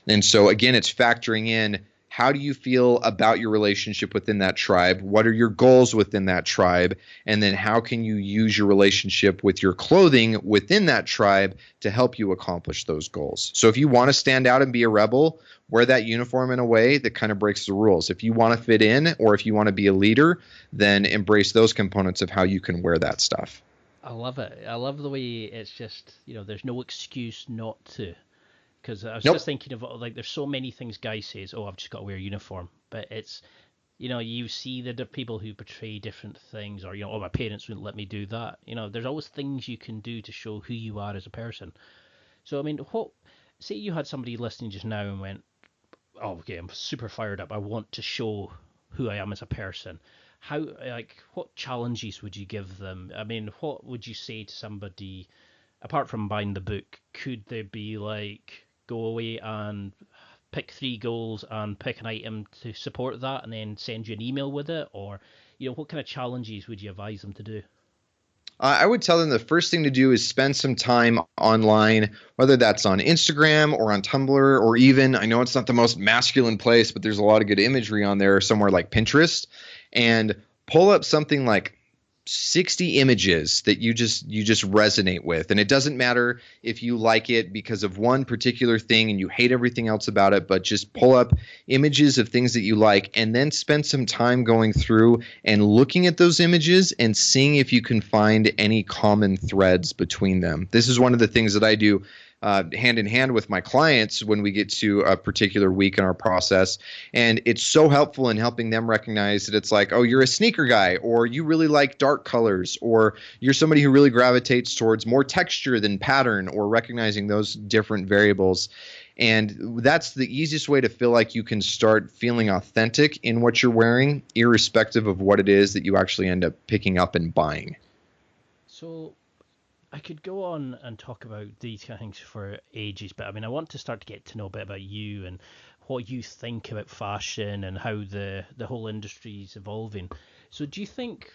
And so again, it's factoring in, how do you feel about your relationship within that tribe? What are your goals within that tribe? And then how can you use your relationship with your clothing within that tribe to help you accomplish those goals? So if you want to stand out and be a rebel, wear that uniform in a way that kind of breaks the rules. If you want to fit in, or if you want to be a leader, then embrace those components of how you can wear that stuff. I love it. I love the way it's just, there's no excuse not to. Because I was Nope. just thinking of, like, there's so many things Guy says, oh, I've just got to wear a uniform. But it's, you see the people who portray different things, or, oh, my parents wouldn't let me do that. There's always things you can do to show who you are as a person. So, I mean, say you had somebody listening just now and went, oh, okay, I'm super fired up. I want to show who I am as a person. What challenges would you give them? I mean, what would you say to somebody, apart from buying the book? Could there be like, go away and pick 3 goals and pick an item to support that and then send you an email with it? Or, what kind of challenges would you advise them to do? I would tell them the first thing to do is spend some time online, whether that's on Instagram or on Tumblr, or even, I know it's not the most masculine place, but there's a lot of good imagery on there, somewhere like Pinterest, and pull up something like 60 images that you just resonate with. And it doesn't matter if you like it because of one particular thing and you hate everything else about it, but just pull up images of things that you like and then spend some time going through and looking at those images and seeing if you can find any common threads between them. This is one of the things that I do hand in hand with my clients when we get to a particular week in our process. And it's so helpful in helping them recognize that it's like, oh, you're a sneaker guy, or you really like dark colors, or you're somebody who really gravitates towards more texture than pattern, or recognizing those different variables. And that's the easiest way to feel like you can start feeling authentic in what you're wearing, irrespective of what it is that you actually end up picking up and buying. So I could go on and talk about these kind of things for ages, but I mean, I want to start to get to know a bit about you and what you think about fashion and how the whole industry is evolving. So do you think,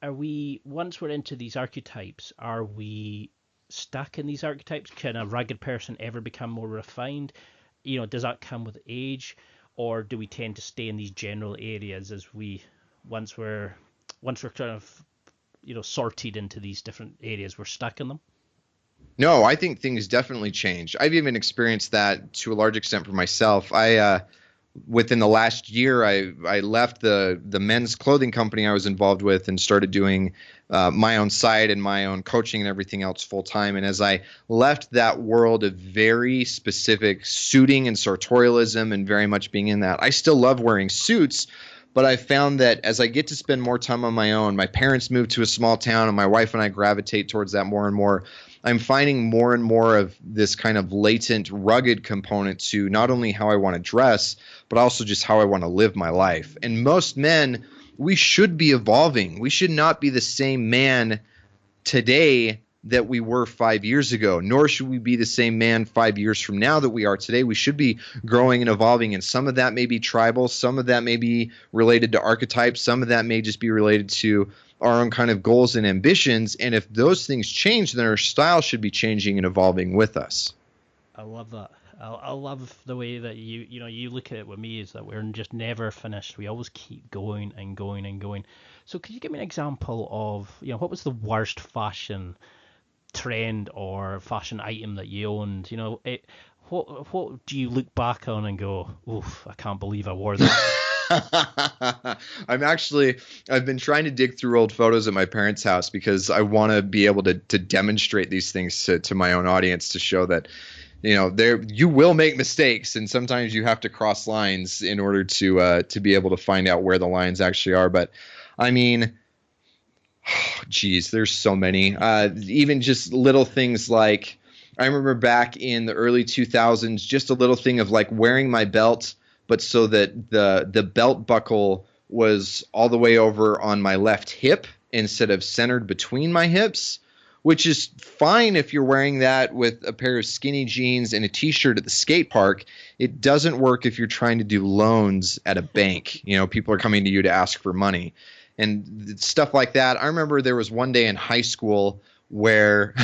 once we're into these archetypes, are we stuck in these archetypes? Can a ragged person ever become more refined? Does that come with age, or do we tend to stay in these general areas once we're kind of sorted into these different areas, we're stuck in them? No, I think things definitely change. I've even experienced that to a large extent for myself. Within the last year, I left the men's clothing company I was involved with and started doing my own site and my own coaching and everything else full time. And as I left that world of very specific suiting and sartorialism and very much being in that, I still love wearing suits. But I found that as I get to spend more time on my own, my parents moved to a small town and my wife and I gravitate towards that more and more. I'm finding more and more of this kind of latent, rugged component to not only how I want to dress, but also just how I want to live my life. And most men, we should be evolving. We should not be the same man today that we were 5 years ago, nor should we be the same man 5 years from now that we are today. We should be growing and evolving, and some of that may be tribal, some of that may be related to archetypes, some of that may just be related to our own kind of goals and ambitions. And if those things change, then our style should be changing and evolving with us. I love that. I love the way that you look at it with me, is that we're just never finished. We always keep going and going and going. So could you give me an example of, what was the worst fashion trend or fashion item that you owned? What do you look back on and go, oof, I can't believe I wore that? I've been trying to dig through old photos at my parents' house because I want to be able to demonstrate these things to my own audience, to show that, you will make mistakes, and sometimes you have to cross lines in order to be able to find out where the lines actually are. But I mean, geez, there's so many. Even just little things like, I remember back in the early 2000s, just a little thing of like wearing my belt, but so that the belt buckle was all the way over on my left hip instead of centered between my hips, which is fine if you're wearing that with a pair of skinny jeans and a t-shirt at the skate park. It doesn't work if you're trying to do loans at a bank. People are coming to you to ask for money and stuff like that. I remember there was one day in high school where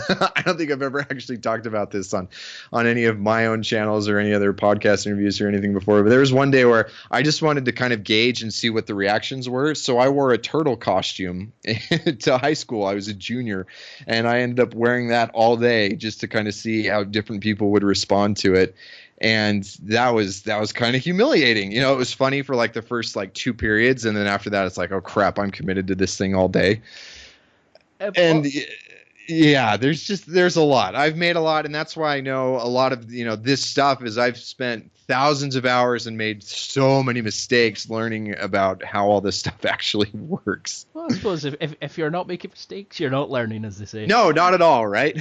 I don't think I've ever actually talked about this on any of my own channels or any other podcast interviews or anything before, but there was one day where I just wanted to kind of gauge and see what the reactions were. So I wore a turtle costume to high school. I was a junior, and I ended up wearing that all day just to kind of see how different people would respond to it. And that was kind of humiliating. It was funny for like the first like 2 periods, and then after that it's like, oh crap, I'm committed to this thing all day. And Yeah, there's a lot. I've made a lot, and that's why I know a lot of this stuff is I've spent thousands of hours and made so many mistakes learning about how all this stuff actually works. Well, I suppose if you're not making mistakes, you're not learning, as they say. No, not at all, right?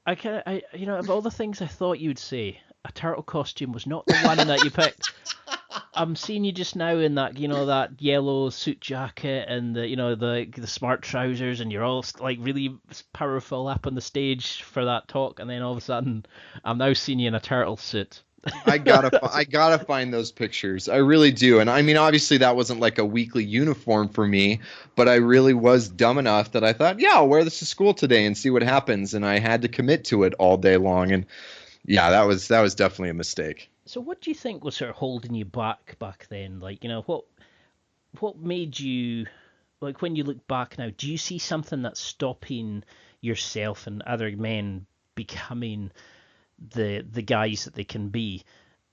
Of all the things I thought you'd say, a turtle costume was not the one that you picked. I'm seeing you just now in that, that yellow suit jacket and the smart trousers, and you're all like really powerful up on the stage for that talk, and then all of a sudden, I'm now seeing you in a turtle suit. I gotta find those pictures. I really do. And I mean, obviously that wasn't like a weekly uniform for me, but I really was dumb enough that I thought, yeah, I'll wear this to school today and see what happens. And I had to commit to it all day long. And yeah, that was definitely a mistake. So what do you think was sort of holding you back then? Like, what made you, like, when you look back now, do you see something that's stopping yourself and other men becoming the guys that they can be?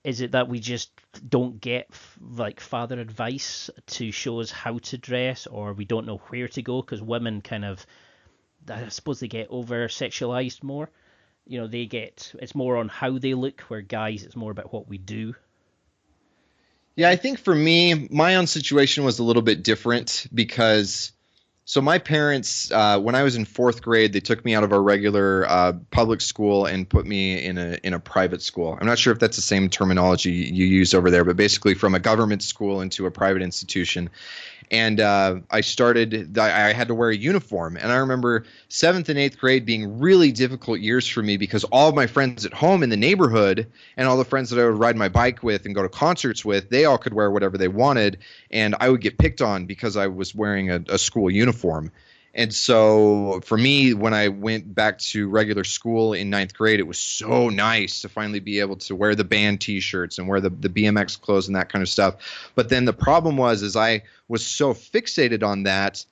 Is it that we just don't get like father advice to show us how to dress, or we don't know where to go because women kind of, I suppose, they get over sexualized more? It's more on how they look, where guys, it's more about what we do. Yeah, I think for me, my own situation was a little bit different because, so my parents, when I was in fourth grade, they took me out of our regular public school and put me in a private school. I'm not sure if that's the same terminology you use over there, but basically from a government school into a private institution. And I had to wear a uniform. And I remember 7th and 8th grade being really difficult years for me because all of my friends at home in the neighborhood and all the friends that I would ride my bike with and go to concerts with, they all could wear whatever they wanted. And I would get picked on because I was wearing a school uniform. And so for me, when I went back to regular school in 9th grade, it was so nice to finally be able to wear the band T-shirts and wear the BMX clothes and that kind of stuff. But then the problem is I was so fixated on that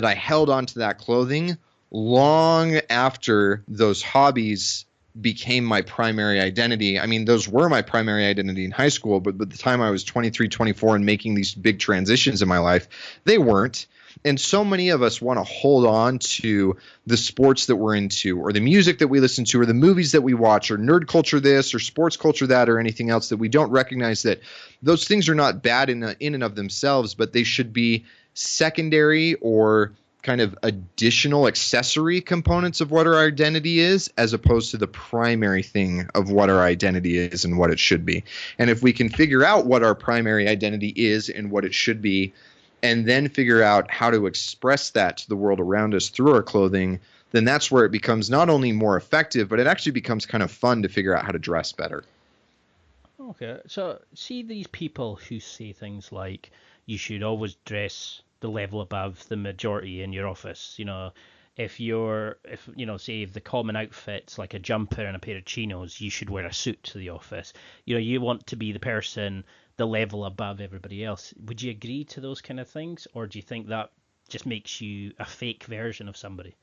I held on to that clothing long after those hobbies became my primary identity. I mean, those were my primary identity in high school, but by the time I was 23, 24 and making these big transitions in my life, they weren't. And so many of us want to hold on to the sports that we're into, or the music that we listen to, or the movies that we watch, or nerd culture this, or sports culture that, or anything else, that we don't recognize that those things are not bad in and of themselves, but they should be secondary or kind of additional accessory components of what our identity is, as opposed to the primary thing of what our identity is and what it should be. And if we can figure out what our primary identity is and what it should be, and then figure out how to express that to the world around us through our clothing, then that's where it becomes not only more effective, but it actually becomes kind of fun to figure out how to dress better. Okay, so see these people who say things like you should always dress the level above the majority in your office. If the common outfit's like a jumper and a pair of chinos, you should wear a suit to the office. You want to be the person, the level above everybody else. Would you agree to those kind of things, or do you think that just makes you a fake version of somebody?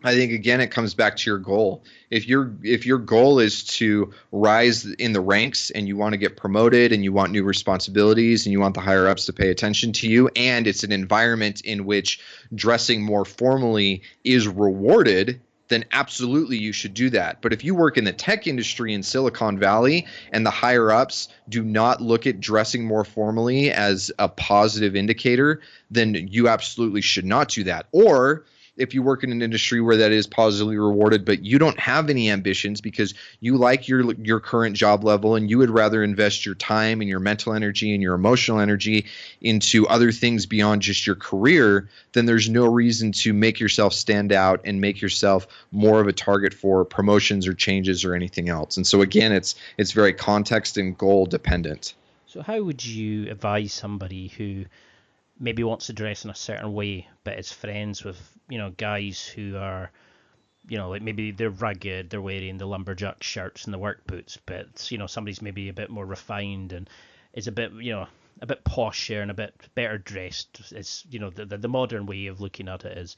I think, again, it comes back to your goal. If your goal is to rise in the ranks and you want to get promoted and you want new responsibilities and you want the higher ups to pay attention to you, and it's an environment in which dressing more formally is rewarded, then absolutely you should do that. But if you work in the tech industry in Silicon Valley and the higher ups do not look at dressing more formally as a positive indicator, then you absolutely should not do that. Or if you work in an industry where that is positively rewarded, but you don't have any ambitions because you like your current job level and you would rather invest your time and your mental energy and your emotional energy into other things beyond just your career, then there's no reason to make yourself stand out and make yourself more of a target for promotions or changes or anything else. And so again, it's very context and goal dependent. So how would you advise somebody who maybe wants to dress in a certain way, but is friends with, guys who are, like maybe they're rugged, they're wearing the lumberjack shirts and the work boots, but, somebody's maybe a bit more refined and is a bit, a bit posher and a bit better dressed. It's, the modern way of looking at it is,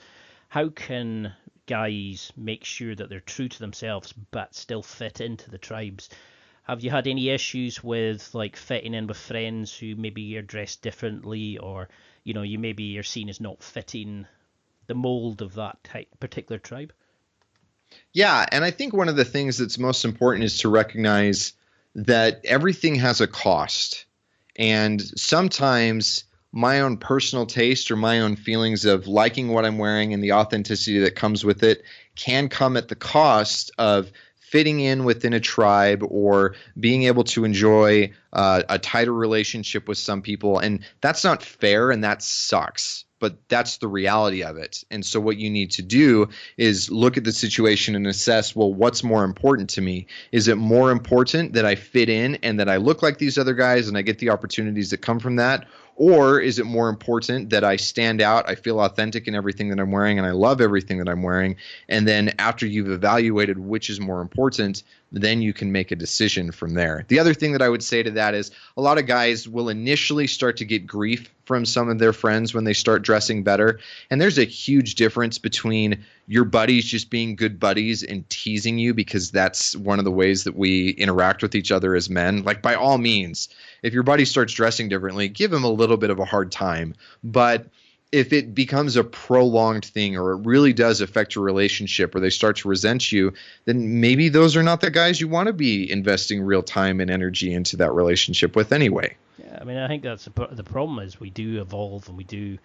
how can guys make sure that they're true to themselves, but still fit into the tribes? Have you had any issues with like fitting in with friends who maybe are dressed differently, or you're seen as not fitting the mold of that particular tribe. Yeah, and I think one of the things that's most important is to recognize that everything has a cost. And sometimes my own personal taste or my own feelings of liking what I'm wearing and the authenticity that comes with it can come at the cost of fitting in within a tribe or being able to enjoy a tighter relationship with some people. And that's not fair, and that sucks. But that's the reality of it. And so what you need to do is look at the situation and assess, well, what's more important to me? Is it more important that I fit in and that I look like these other guys and I get the opportunities that come from that? Or is it more important that I stand out, I feel authentic in everything that I'm wearing, and I love everything that I'm wearing? And then after you've evaluated which is more important, then you can make a decision from there. The other thing that I would say to that is a lot of guys will initially start to get grief from some of their friends when they start dressing better. And there's a huge difference between your buddies just being good buddies and teasing you, because that's one of the ways that we interact with each other as men. Like, by all means, if your buddy starts dressing differently, give him a little bit of a hard time. But if it becomes a prolonged thing, or it really does affect your relationship, or they start to resent you, then maybe those are not the guys you want to be investing real time and energy into that relationship with anyway. Yeah, I mean, I think that's the problem is we do evolve and we do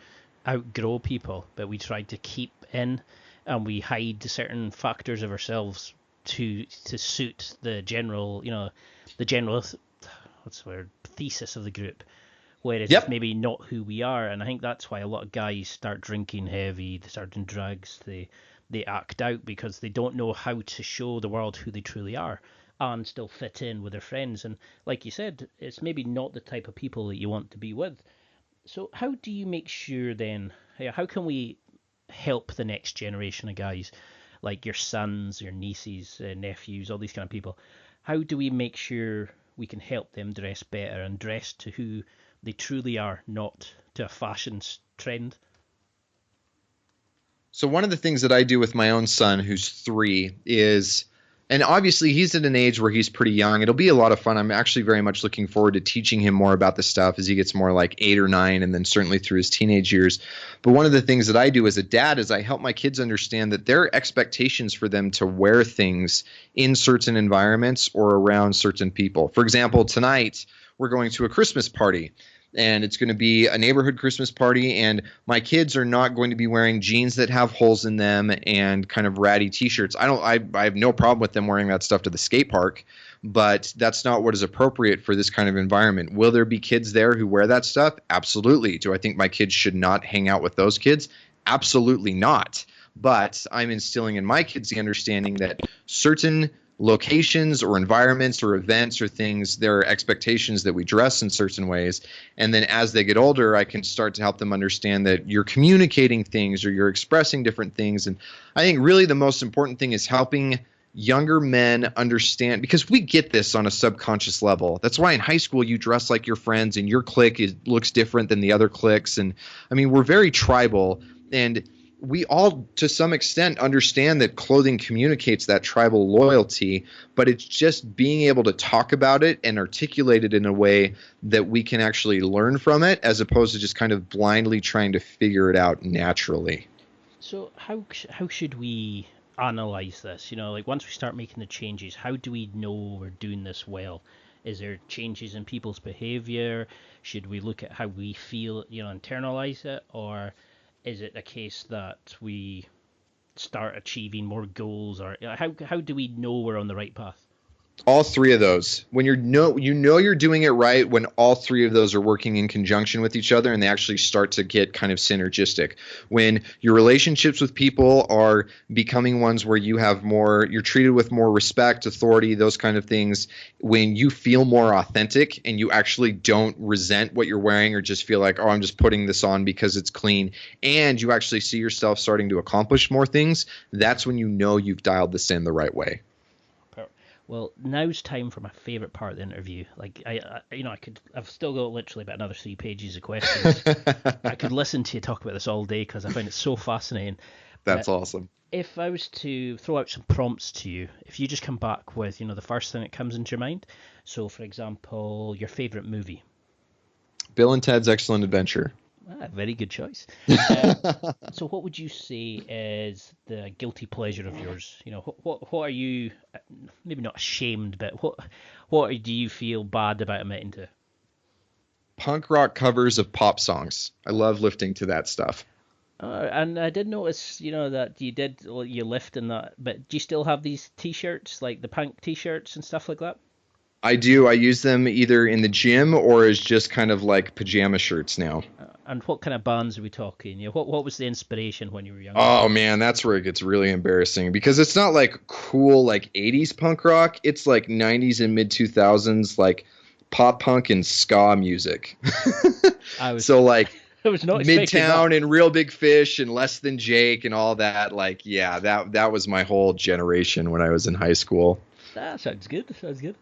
outgrow people, but we try to keep in and we hide certain factors of ourselves to suit the general, what's the word, thesis of the group. Whereas it's maybe not who we are, and I think that's why a lot of guys start drinking heavy, they start doing drugs, they act out because they don't know how to show the world who they truly are and still fit in with their friends. And like you said, it's maybe not the type of people that you want to be with. So how do you make sure then, how can we help the next generation of guys, like your sons, your nieces, nephews, all these kind of people? How do we make sure we can help them dress better and dress to who they truly are, not to a fashion trend? So one of the things that I do with my own son, who's 3, is, and obviously he's at an age where he's pretty young. It'll be a lot of fun. I'm actually very much looking forward to teaching him more about this stuff as he gets more like 8 or 9, and then certainly through his teenage years. But one of the things that I do as a dad is I help my kids understand that there are expectations for them to wear things in certain environments or around certain people. For example, tonight we're going to a Christmas party. And it's going to be a neighborhood Christmas party, and my kids are not going to be wearing jeans that have holes in them and kind of ratty t-shirts. I have no problem with them wearing that stuff to the skate park, but that's not what is appropriate for this kind of environment. Will there be kids there who wear that stuff? Absolutely. Do I think my kids should not hang out with those kids? Absolutely not. But I'm instilling in my kids the understanding that certain locations or environments or events or things, there are expectations that we dress in certain ways. And then as they get older, I can start to help them understand that you're communicating things or you're expressing different things. And I think really the most important thing is helping younger men understand, because we get this on a subconscious level. That's why in high school you dress like your friends and your clique looks different than the other cliques. And I mean, we're very tribal, and we all, to some extent, understand that clothing communicates that tribal loyalty, but it's just being able to talk about it and articulate it in a way that we can actually learn from it, as opposed to just kind of blindly trying to figure it out naturally. So how should we analyze this? Like once we start making the changes, how do we know we're doing this well? Is there changes in people's behavior? Should we look at how we feel, internalize it? Or is it a case that we start achieving more goals, or how do we know we're on the right path? All 3 of those. When you're doing it right when all 3 of those are working in conjunction with each other and they actually start to get kind of synergistic. When your relationships with people are becoming ones where you're treated with more respect, authority, those kind of things. When you feel more authentic and you actually don't resent what you're wearing or just feel like, oh, I'm just putting this on because it's clean, and you actually see yourself starting to accomplish more things, that's when you know you've dialed this in the right way. Well, now's time for my favourite part of the interview. Like, I've still got literally about another 3 pages of questions. I could listen to you talk about this all day because I find it so fascinating. That's awesome. If I was to throw out some prompts to you, if you just come back with, the first thing that comes into your mind. So, for example, your favourite movie. Bill and Ted's Excellent Adventure. Very good choice. So what would you say is the guilty pleasure of yours? You know, what are you maybe not ashamed, but what do you feel bad about admitting to? Punk rock covers of pop songs. I love lifting to that stuff. And I did notice, that you lift in that, but do you still have these T-shirts, like the punk T-shirts and stuff like that? I do. I use them either in the gym or as just kind of like pajama shirts now. And what kind of bands are we talking? What was the inspiration when you were younger? Oh man, that's where it gets really embarrassing because it's not like cool like 80s punk rock. It's like 90s and mid 2000s like pop punk and ska music. So like I was not expecting Midtown that. and Real Big Fish and Less Than Jake and all that. Like yeah, that was my whole generation when I was in high school. That sounds good. Sounds good.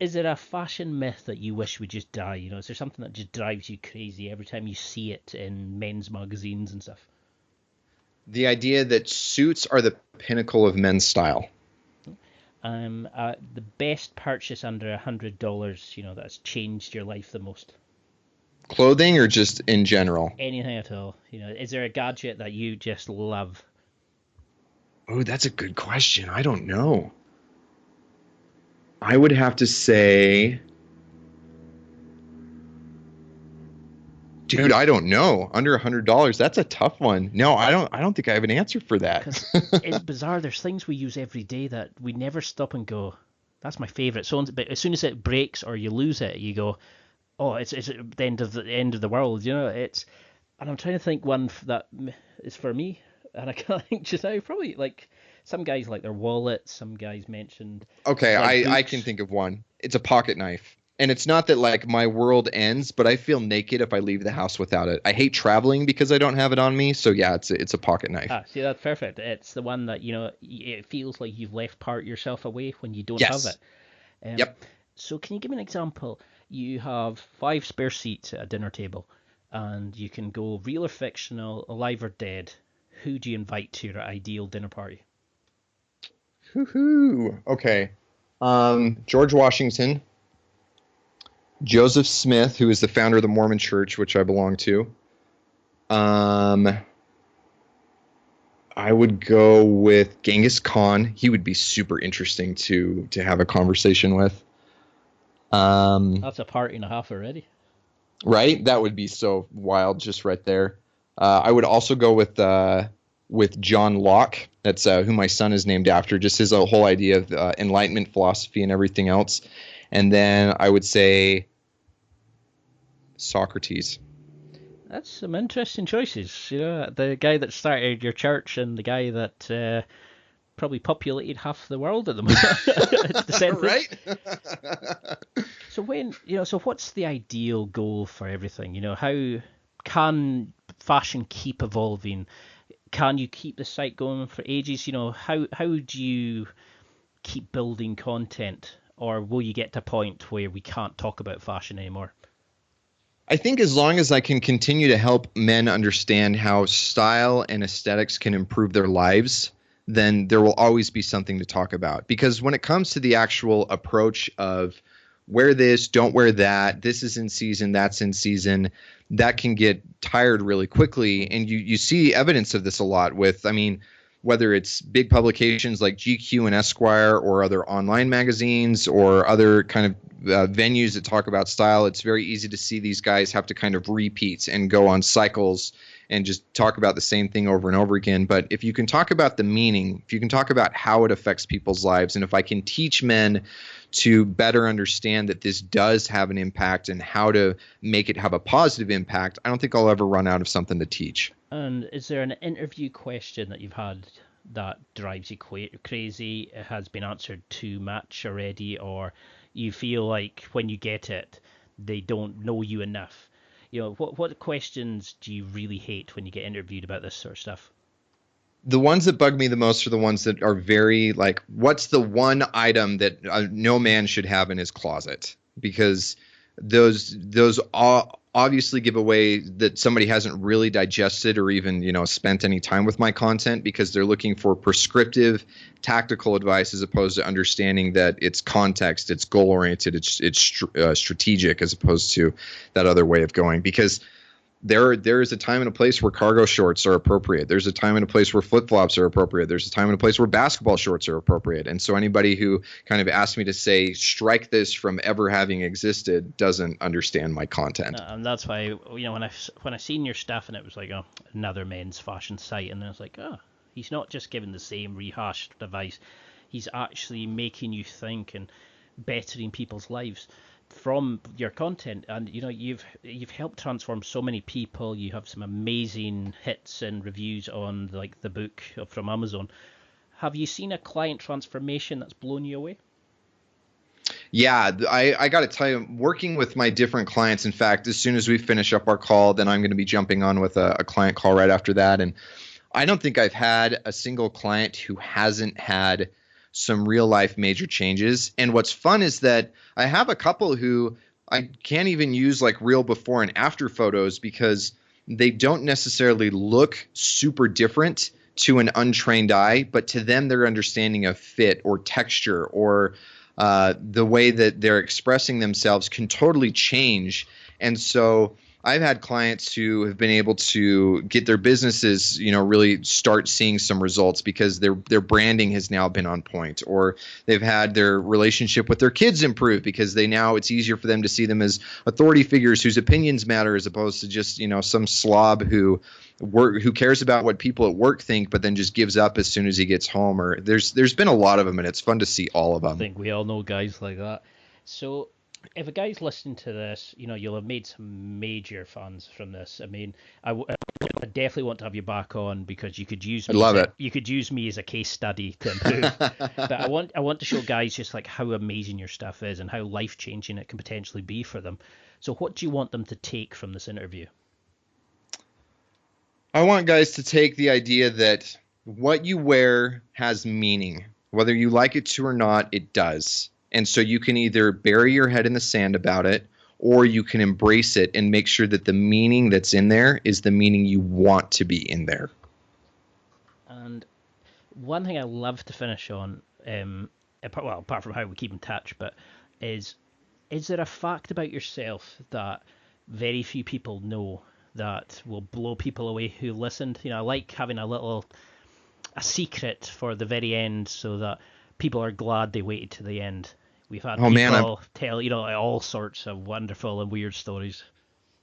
Is there a fashion myth that you wish would just die? Is there something that just drives you crazy every time you see it in men's magazines and stuff? The idea that suits are the pinnacle of men's style. The best purchase under $100, that's changed your life the most. Clothing or just in general? Anything at all. Is there a gadget that you just love? Oh, that's a good question. I don't know. I would have to say, dude, I don't know. Under $100, that's a tough one. No, I don't think I have an answer for that. 'Cause it's bizarre. There's things we use every day that we never stop and go, that's my favorite. But as soon as it breaks or you lose it, you go, oh, it's the end of the world. And I'm trying to think one that is for me, and I can't think just now. Probably like some guys like their wallet. Some guys mentioned. Okay, like I books. can think of one. It's a pocket knife. And it's not that like my world ends, but I feel naked if I leave the house without it. I hate traveling because I don't have it on me. So yeah, it's a pocket knife. See, that's perfect. It's the one that it feels like you've left part of yourself away when you don't Yes. have it. Yep. So can you give me an example? You have 5 spare seats at a dinner table, and you can go real or fictional, alive or dead. Who do you invite to your ideal dinner party? Woohoo. Okay. George Washington, Joseph Smith, who is the founder of the Mormon Church, which I belong to. I would go with Genghis Khan. He would be super interesting to have a conversation with. That's a party and a half already. Right? That would be so wild just right there. I would also go with John Locke. That's who my son is named after, just his whole idea of Enlightenment philosophy and everything else. And then I would say Socrates. That's some interesting choices. The guy that started your church and the guy that probably populated half the world at the moment. It's the same thing. Right? So what's the ideal goal for everything? How can fashion keep evolving? Can you keep the site going for ages? How do you keep building content, or will you get to a point where we can't talk about fashion anymore? I think as long as I can continue to help men understand how style and aesthetics can improve their lives, then there will always be something to talk about. Because when it comes to the actual approach of wear this, don't wear that, this is in season, that's in season, that can get tired really quickly. And you see evidence of this a lot with, whether it's big publications like GQ and Esquire or other online magazines or other kind of venues that talk about style, it's very easy to see these guys have to kind of repeat and go on cycles and just talk about the same thing over and over again. But if you can talk about the meaning, if you can talk about how it affects people's lives, and if I can teach men to better understand that this does have an impact and how to make it have a positive impact, I don't think I'll ever run out of something to teach. And is there an interview question that you've had that drives you crazy? It has been answered too much already, or you feel like when you get it, they don't know you enough? What questions do you really hate when you get interviewed about this sort of stuff? The ones that bug me the most are the ones that are very like, what's the one item that no man should have in his closet? Because those obviously give away that somebody hasn't really digested or even, spent any time with my content, because they're looking for prescriptive, tactical advice as opposed to understanding that it's context, it's goal oriented, it's strategic, as opposed to that other way of going. Because there is a time and a place where cargo shorts are appropriate. There's a time and a place where flip-flops are appropriate. There's a time and a place where basketball shorts are appropriate. And so anybody who kind of asked me to say, strike this from ever having existed, doesn't understand my content. And that's why, when I seen your stuff and it was like, oh, another men's fashion site, and I was like, oh, he's not just giving the same rehashed advice. He's actually making you think and bettering people's lives from your content. And you've helped transform so many people. You have some amazing hits and reviews on like the book from Amazon. Have you seen a client transformation that's blown you away? Yeah, I got to tell you, working with my different clients, in fact, as soon as we finish up our call, then I'm going to be jumping on with a client call right after that. And I don't think I've had a single client who hasn't had some real life major changes. And what's fun is that I have a couple who I can't even use like real before and after photos, because they don't necessarily look super different to an untrained eye, but to them, their understanding of fit or texture or the way that they're expressing themselves can totally change. And so I've had clients who have been able to get their businesses, really start seeing some results because their branding has now been on point, or they've had their relationship with their kids improve because it's easier for them to see them as authority figures whose opinions matter, as opposed to just, some slob who cares about what people at work think, but then just gives up as soon as he gets home. Or there's been a lot of them, and it's fun to see all of them. I think we all know guys like that. So if a guy's listening to this, you'll have made some major funds from this. I mean, I definitely want to have you back on, because you could use me. You could use me as a case study to improve. But I want to show guys just like how amazing your stuff is and how life changing it can potentially be for them. So what do you want them to take from this interview? I want guys to take the idea that what you wear has meaning. Whether you like it to or not, it does. And so you can either bury your head in the sand about it, or you can embrace it and make sure that the meaning that's in there is the meaning you want to be in there. And one thing I love to finish on, apart from how we keep in touch, but is there a fact about yourself that very few people know that will blow people away who listened? I like having a secret for the very end, so that people are glad they waited to the end. We've had people tell, all sorts of wonderful and weird stories.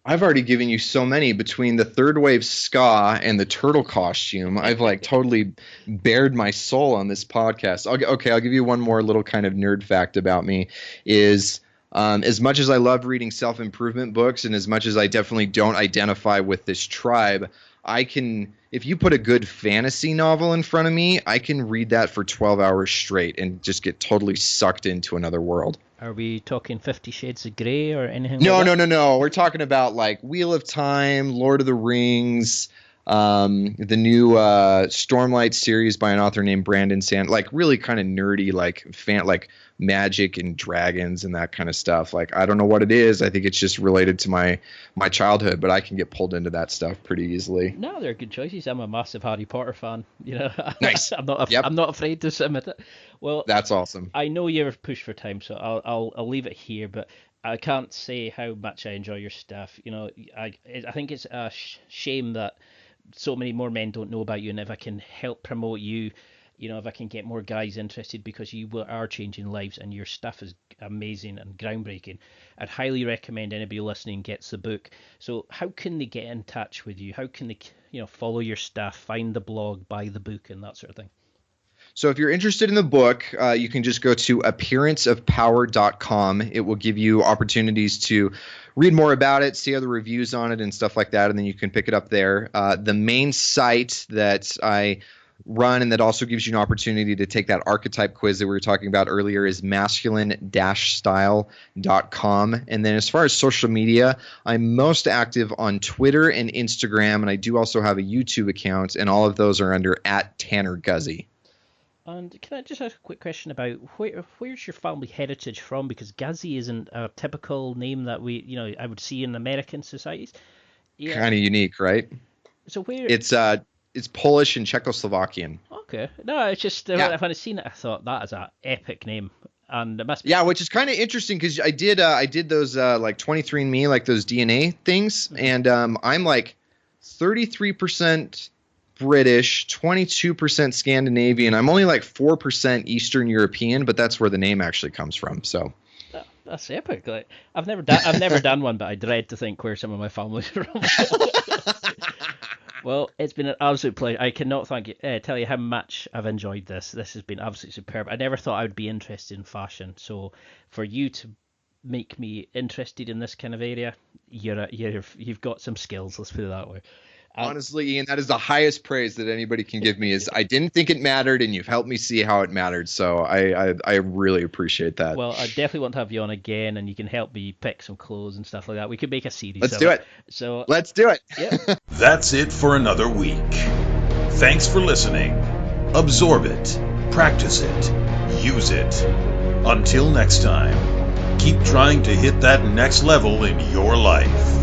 I've already given you so many. Between the third wave ska and the turtle costume, I've totally bared my soul on this podcast. I'll give you one more little kind of nerd fact about me is, as much as I love reading self-improvement books, and as much as I definitely don't identify with this tribe, if you put a good fantasy novel in front of me, I can read that for 12 hours straight and just get totally sucked into another world. Are we talking 50 Shades of Grey or anything like that? No. We're talking about like Wheel of Time, Lord of the Rings, the new Stormlight series by an author named Brandon Sand, like really kind of nerdy, like magic and dragons and that kind of stuff. Like, I don't know what it is. I think it's just related to my childhood, but I can get pulled into that stuff pretty easily. No, they're good choices. I'm a massive Harry Potter fan. Nice. I'm not afraid to admit it. Well, that's awesome. I know you're pushed for time, so I'll leave it here. But I can't say how much I enjoy your stuff. I think it's a shame that so many more men don't know about you, and if I can help promote you, if I can get more guys interested, because you are changing lives and your stuff is amazing and groundbreaking, I'd highly recommend anybody listening gets the book. So how can they get in touch with you? How can they, follow your stuff, find the blog, buy the book, and that sort of thing? So if you're interested in the book, you can just go to appearanceofpower.com. It will give you opportunities to read more about it, see other reviews on it and stuff like that, and then you can pick it up there. The main site that I run, and that also gives you an opportunity to take that archetype quiz that we were talking about earlier, is masculine-style.com. And then as far as social media, I'm most active on Twitter and Instagram, and I do also have a YouTube account, and all of those are under @TannerGuzzi. And can I just ask a quick question about where's your family heritage from? Because Gazi isn't a typical name that I would see in American societies. Yeah. Kind of unique, right? So where it's Polish and Czechoslovakian. Okay. No, it's just when I seen it, I thought that is an epic name, and it must be. Yeah, which is kind of interesting because I did those like 23andMe, like those DNA things, and I'm like 33% British, 22% Scandinavian. I'm only like 4% Eastern European, but that's where the name actually comes from. So that's epic. Like, I've never done one, but I dread to think where some of my family's from. Well, it's been an absolute pleasure. I cannot tell you how much I've enjoyed this. This has been absolutely superb. I never thought I would be interested in fashion. So for you to make me interested in this kind of area, you've got some skills. Let's put it that way. Honestly, Ian, that is the highest praise that anybody can give me. Is I didn't think it mattered, and you've helped me see how it mattered. So I really appreciate that. Well, I definitely want to have you on again, and you can help me pick some clothes and stuff like that. We could make a series. Let's do it. So let's do it. Yeah. That's it for another week. Thanks for listening. Absorb it, practice it, use it. Until next time, keep trying to hit that next level in your life.